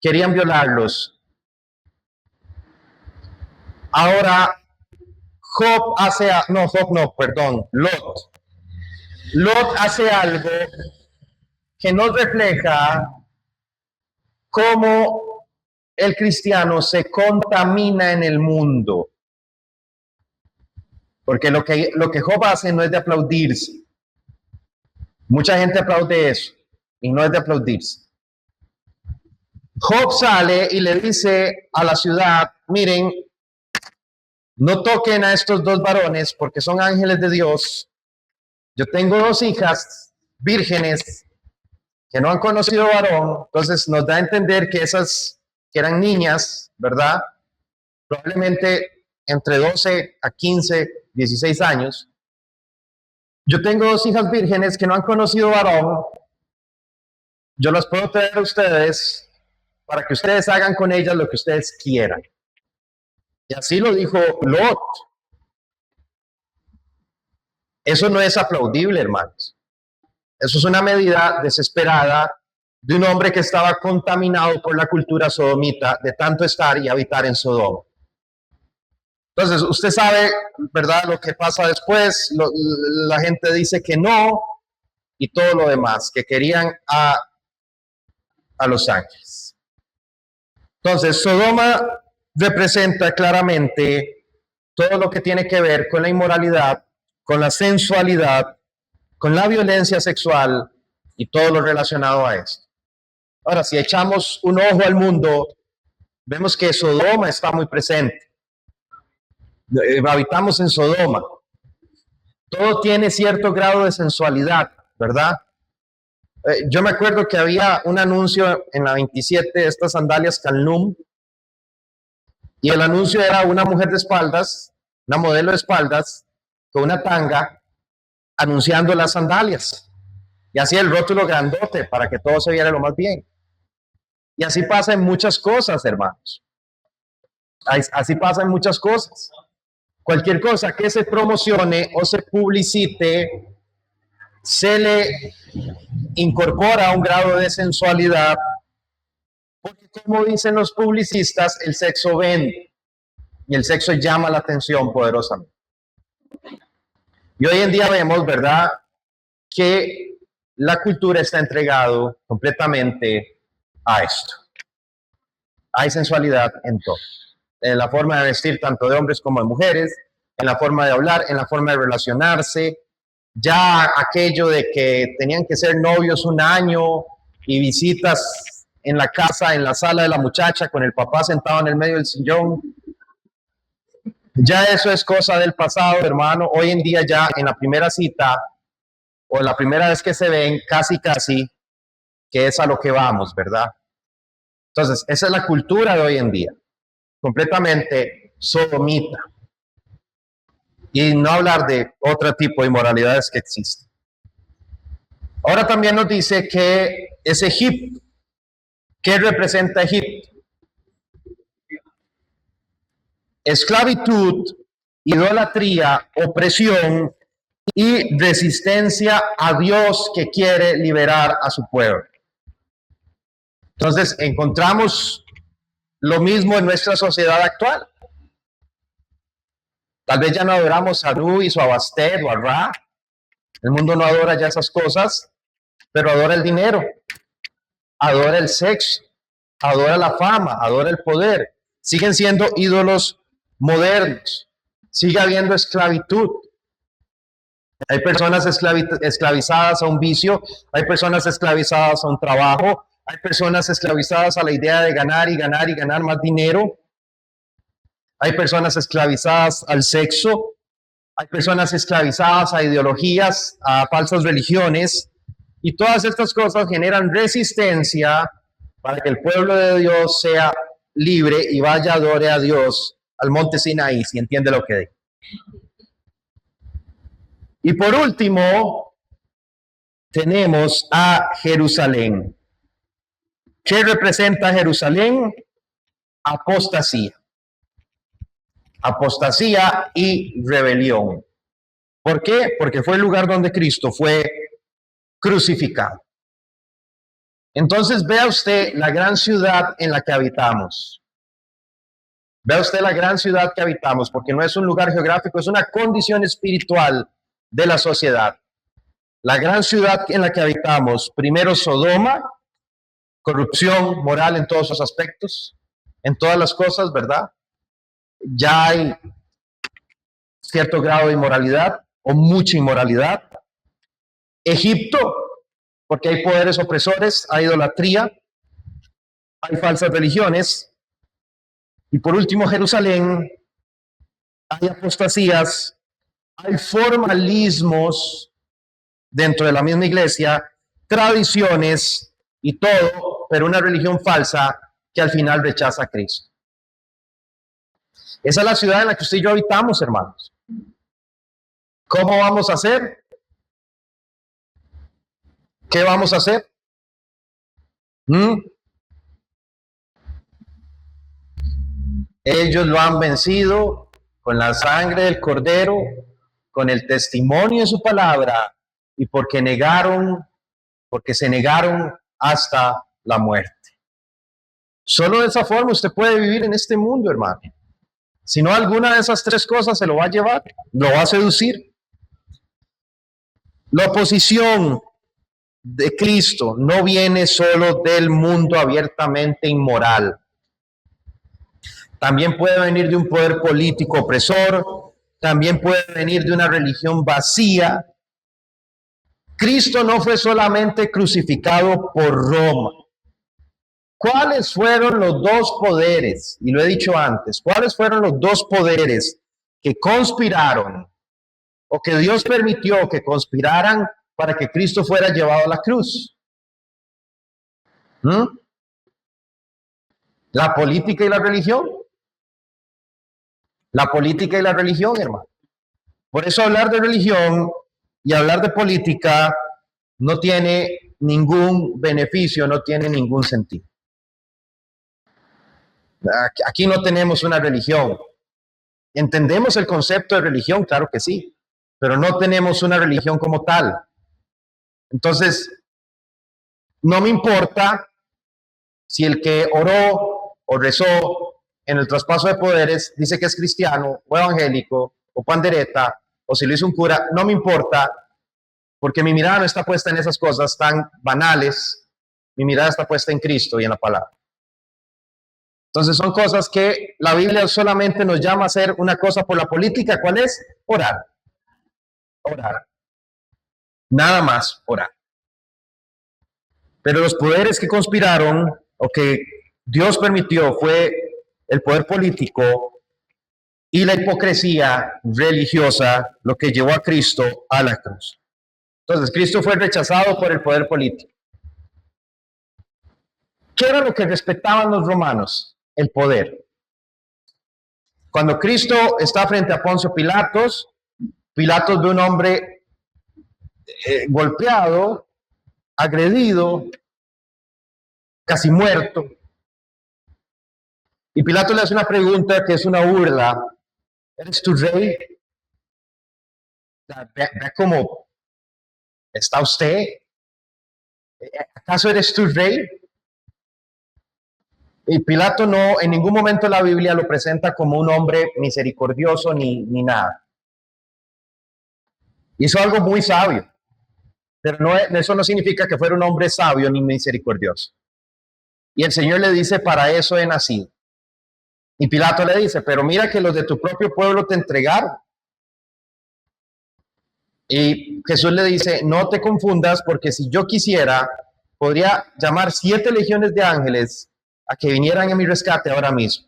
querían violarlos. Ahora, Lot. Lot hace algo que nos refleja cómo el cristiano se contamina en el mundo. Porque lo que Job hace no es de aplaudirse. Mucha gente aplaude eso y no es de aplaudirse. Job sale y le dice a la ciudad, miren, no toquen a estos dos varones porque son ángeles de Dios. Yo tengo dos hijas vírgenes que no han conocido varón, entonces nos da a entender que esas que eran niñas, ¿verdad? Probablemente entre 12 a 15, 16 años. Yo tengo dos hijas vírgenes que no han conocido varón. Yo las puedo traer a ustedes para que ustedes hagan con ellas lo que ustedes quieran. Y así lo dijo Lot. Eso no es aplaudible, hermanos. Eso es una medida desesperada de un hombre que estaba contaminado por la cultura sodomita de tanto estar y habitar en Sodoma. Entonces, usted sabe, ¿verdad?, lo que pasa después. La gente dice que no y todo lo demás, que querían a los ángeles. Entonces, Sodoma representa claramente todo lo que tiene que ver con la inmoralidad, con la sensualidad, con la violencia sexual y todo lo relacionado a esto. Ahora, si echamos un ojo al mundo, vemos que Sodoma está muy presente. Habitamos en Sodoma. Todo tiene cierto grado de sensualidad, ¿verdad? Yo me acuerdo que había un anuncio en la 27 de estas sandalias Calnum, y el anuncio era una mujer de espaldas, una modelo de espaldas, con una tanga, anunciando las sandalias. Y así el rótulo grandote para que todo se viera lo más bien. Y así pasa en muchas cosas, hermanos. Así pasa en muchas cosas. Cualquier cosa que se promocione o se publicite, se le incorpora un grado de sensualidad, porque como dicen los publicistas, el sexo vende y el sexo llama la atención poderosamente. Y hoy en día vemos, ¿verdad?, que la cultura está entregado completamente a esto. Hay sensualidad en todo, en la forma de vestir tanto de hombres como de mujeres, en la forma de hablar, en la forma de relacionarse. Ya aquello de que tenían que ser novios un año y visitas en la casa, en la sala de la muchacha, con el papá sentado en el medio del sillón, ya eso es cosa del pasado, hermano. Hoy en día ya en la primera cita o la primera vez que se ven, casi, que es a lo que vamos, ¿verdad? Entonces, esa es la cultura de hoy en día, completamente sodomita. Y no hablar de otro tipo de inmoralidades que existen. Ahora también nos dice que es Egipto. ¿Qué representa Egipto? Esclavitud, idolatría, opresión y resistencia a Dios que quiere liberar a su pueblo. Entonces encontramos lo mismo en nuestra sociedad actual. Tal vez ya no adoramos a Anubis o a Bastet o a Ra. El mundo no adora ya esas cosas, pero adora el dinero, adora el sexo, adora la fama, adora el poder. Siguen siendo ídolos modernos. Sigue habiendo esclavitud. Hay personas esclavizadas a un vicio, hay personas esclavizadas a un trabajo, hay personas esclavizadas a la idea de ganar y ganar y ganar más dinero. Hay personas esclavizadas al sexo, hay personas esclavizadas a ideologías, a falsas religiones, y todas estas cosas generan resistencia para que el pueblo de Dios sea libre y vaya a adore a Dios al monte Sinaí, si entiende lo que digo. Y por último, tenemos a Jerusalén. ¿Qué representa Jerusalén? Apostasía. Apostasía y rebelión. ¿Por qué? Porque fue el lugar donde Cristo fue crucificado. Entonces vea usted la gran ciudad en la que habitamos. Vea usted la gran ciudad que habitamos, porque no es un lugar geográfico, es una condición espiritual de la sociedad. La gran ciudad en la que habitamos, primero Sodoma, corrupción moral en todos sus aspectos, en todas las cosas, ¿verdad? Ya hay cierto grado de inmoralidad o mucha inmoralidad. Egipto, porque hay poderes opresores, hay idolatría, hay falsas religiones. Y por último, Jerusalén, hay apostasías, hay formalismos dentro de la misma iglesia, tradiciones y todo, pero una religión falsa que al final rechaza a Cristo. Esa es la ciudad en la que usted y yo habitamos, hermanos. ¿Cómo vamos a hacer? ¿Qué vamos a hacer? Ellos lo han vencido con la sangre del Cordero, con el testimonio de su palabra y porque se negaron hasta la muerte. Solo de esa forma usted puede vivir en este mundo, hermano. Si no, alguna de esas tres cosas se lo va a llevar, lo va a seducir. La oposición de Cristo no viene solo del mundo abiertamente inmoral. También puede venir de un poder político opresor, también puede venir de una religión vacía. Cristo no fue solamente crucificado por Roma. ¿Cuáles fueron los dos poderes? Y lo he dicho antes, ¿cuáles fueron los dos poderes que conspiraron o que Dios permitió que conspiraran para que Cristo fuera llevado a la cruz? ¿La política y la religión? La política y la religión, hermano. Por eso hablar de religión y hablar de política no tiene ningún beneficio, no tiene ningún sentido. Aquí no tenemos una religión. ¿Entendemos el concepto de religión? Claro que sí, pero no tenemos una religión como tal. Entonces, no me importa si el que oró o rezó en el traspaso de poderes dice que es cristiano o evangélico o pandereta o si lo hizo un cura, no me importa, porque mi mirada no está puesta en esas cosas tan banales, mi mirada está puesta en Cristo y en la palabra. Entonces son cosas que la Biblia solamente nos llama a hacer una cosa por la política. ¿Cuál es? Orar. Orar. Nada más orar. Pero los poderes que conspiraron o que Dios permitió fue el poder político y la hipocresía religiosa, lo que llevó a Cristo a la cruz. Entonces, Cristo fue rechazado por el poder político. ¿Qué era lo que respetaban los romanos? El poder. Cuando Cristo está frente a Poncio Pilatos, Pilatos ve un hombre golpeado, agredido, casi muerto. Y Pilatos le hace una pregunta que es una burla. ¿Eres tu rey? Vea cómo está usted. ¿Acaso eres tú rey? Y Pilato no, en ningún momento la Biblia lo presenta como un hombre misericordioso ni nada. Hizo algo muy sabio, pero eso no significa que fuera un hombre sabio ni misericordioso. Y el Señor le dice, para eso he nacido. Y Pilato le dice, pero mira que los de tu propio pueblo te entregaron. Y Jesús le dice, no te confundas, porque si yo quisiera, podría llamar 7 legiones de ángeles a que vinieran a mi rescate ahora mismo.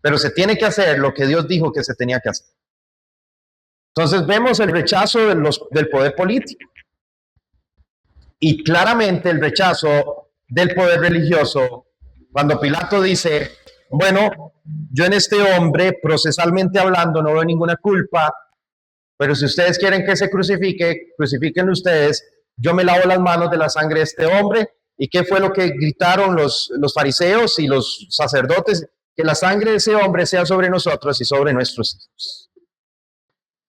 Pero se tiene que hacer lo que Dios dijo que se tenía que hacer. Entonces vemos el rechazo del poder político y claramente el rechazo del poder religioso cuando Pilato dice, bueno, yo en este hombre, procesalmente hablando, no veo ninguna culpa, pero si ustedes quieren que se crucifique, crucifíquenlo ustedes, yo me lavo las manos de la sangre de este hombre. ¿Y qué fue lo que gritaron los fariseos y los sacerdotes? Que la sangre de ese hombre sea sobre nosotros y sobre nuestros hijos.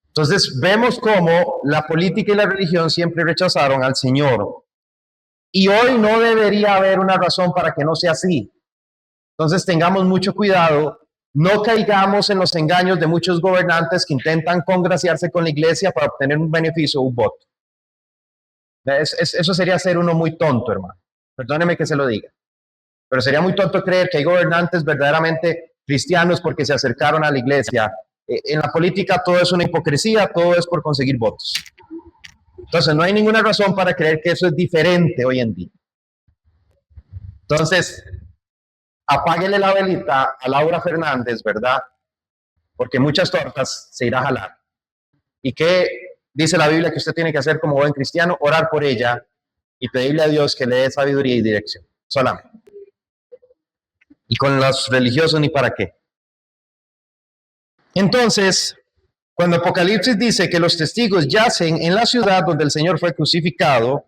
Entonces vemos cómo la política y la religión siempre rechazaron al Señor. Y hoy no debería haber una razón para que no sea así. Entonces tengamos mucho cuidado, no caigamos en los engaños de muchos gobernantes que intentan congraciarse con la iglesia para obtener un beneficio o un voto. Eso sería ser uno muy tonto, hermano. Perdóneme que se lo diga. Pero sería muy tonto creer que hay gobernantes verdaderamente cristianos porque se acercaron a la iglesia. En la política todo es una hipocresía, todo es por conseguir votos. Entonces no hay ninguna razón para creer que eso es diferente hoy en día. Entonces, apáguele la velita a Laura Fernández, ¿verdad? Porque muchas tortas se irá a jalar. ¿Y qué dice la Biblia que usted tiene que hacer como buen cristiano? Orar por ella y pedirle a Dios que le dé sabiduría y dirección. Solamente. Y con los religiosos ni para qué. Entonces, cuando Apocalipsis dice que los testigos yacen en la ciudad donde el Señor fue crucificado,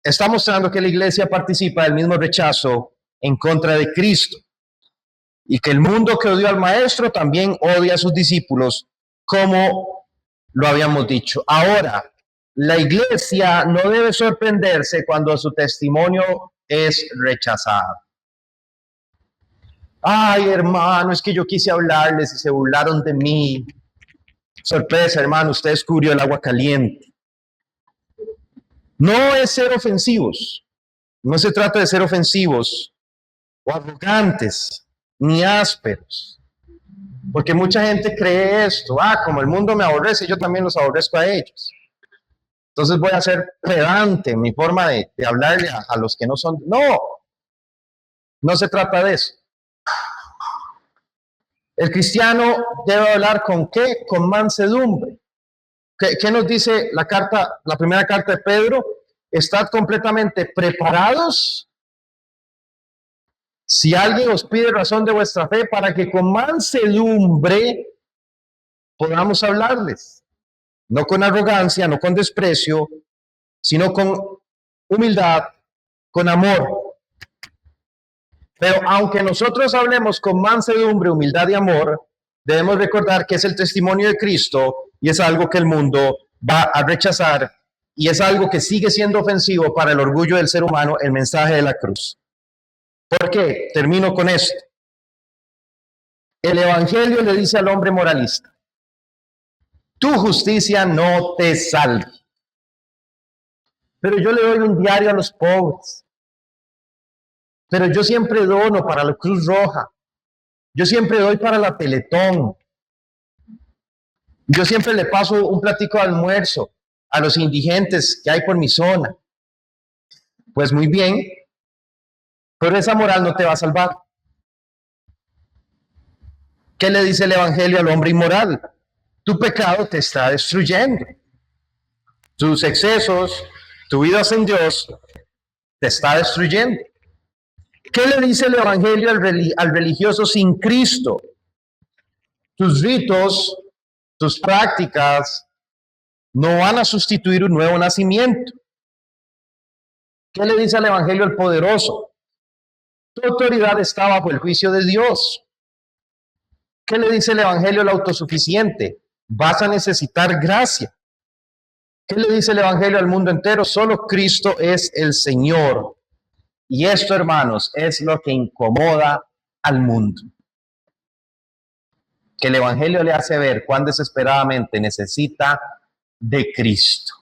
está mostrando que la iglesia participa del mismo rechazo en contra de Cristo y que el mundo que odió al maestro también odia a sus discípulos, como lo habíamos dicho. Ahora, la iglesia no debe sorprenderse cuando su testimonio es rechazado. Ay, hermano, es que yo quise hablarles y se burlaron de mí. Sorpresa, hermano, usted descubrió el agua caliente. No es ser ofensivos, no se trata de ser ofensivos o arrogantes ni ásperos, porque mucha gente cree esto, como el mundo me aborrece, yo también los aborrezco a ellos. Entonces voy a ser pedante en mi forma de hablarle a los que no son. No, no se trata de eso. El cristiano debe hablar ¿con qué? Con mansedumbre. ¿Qué nos dice la primera carta de Pedro? Estad completamente preparados si alguien os pide razón de vuestra fe para que con mansedumbre podamos hablarles. No con arrogancia, no con desprecio, sino con humildad, con amor. Pero aunque nosotros hablemos con mansedumbre, humildad y amor, debemos recordar que es el testimonio de Cristo y es algo que el mundo va a rechazar y es algo que sigue siendo ofensivo para el orgullo del ser humano, el mensaje de la cruz. ¿Por qué? Termino con esto. El Evangelio le dice al hombre moralista, tu justicia no te salva. Pero yo le doy un diario a los pobres. Pero yo siempre dono para la Cruz Roja. Yo siempre doy para la Teletón. Yo siempre le paso un platico de almuerzo a los indigentes que hay por mi zona. Pues muy bien, pero esa moral no te va a salvar. ¿Qué le dice el Evangelio al hombre inmoral? Tu pecado te está destruyendo. Tus excesos, tu vida sin Dios, te está destruyendo. ¿Qué le dice el Evangelio al religioso sin Cristo? Tus ritos, tus prácticas no van a sustituir un nuevo nacimiento. ¿Qué le dice el Evangelio al poderoso? Tu autoridad está bajo el juicio de Dios. ¿Qué le dice el Evangelio al autosuficiente? vas a necesitar gracia. ¿Qué le dice el Evangelio al mundo entero? Solo Cristo es el Señor. Y esto, hermanos, es lo que incomoda al mundo. Que el Evangelio le hace ver cuán desesperadamente necesita de Cristo.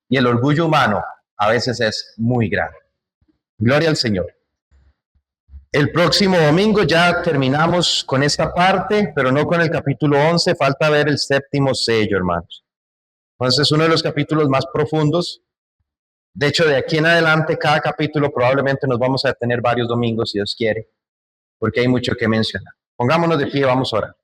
Y el orgullo humano a veces es muy grande. Gloria al Señor. El próximo domingo ya terminamos con esta parte, pero no con el capítulo 11. Falta ver el séptimo sello, hermanos. Entonces, uno de los capítulos más profundos. De hecho, de aquí en adelante, cada capítulo probablemente nos vamos a detener varios domingos, si Dios quiere, porque hay mucho que mencionar. Pongámonos de pie, vamos a orar.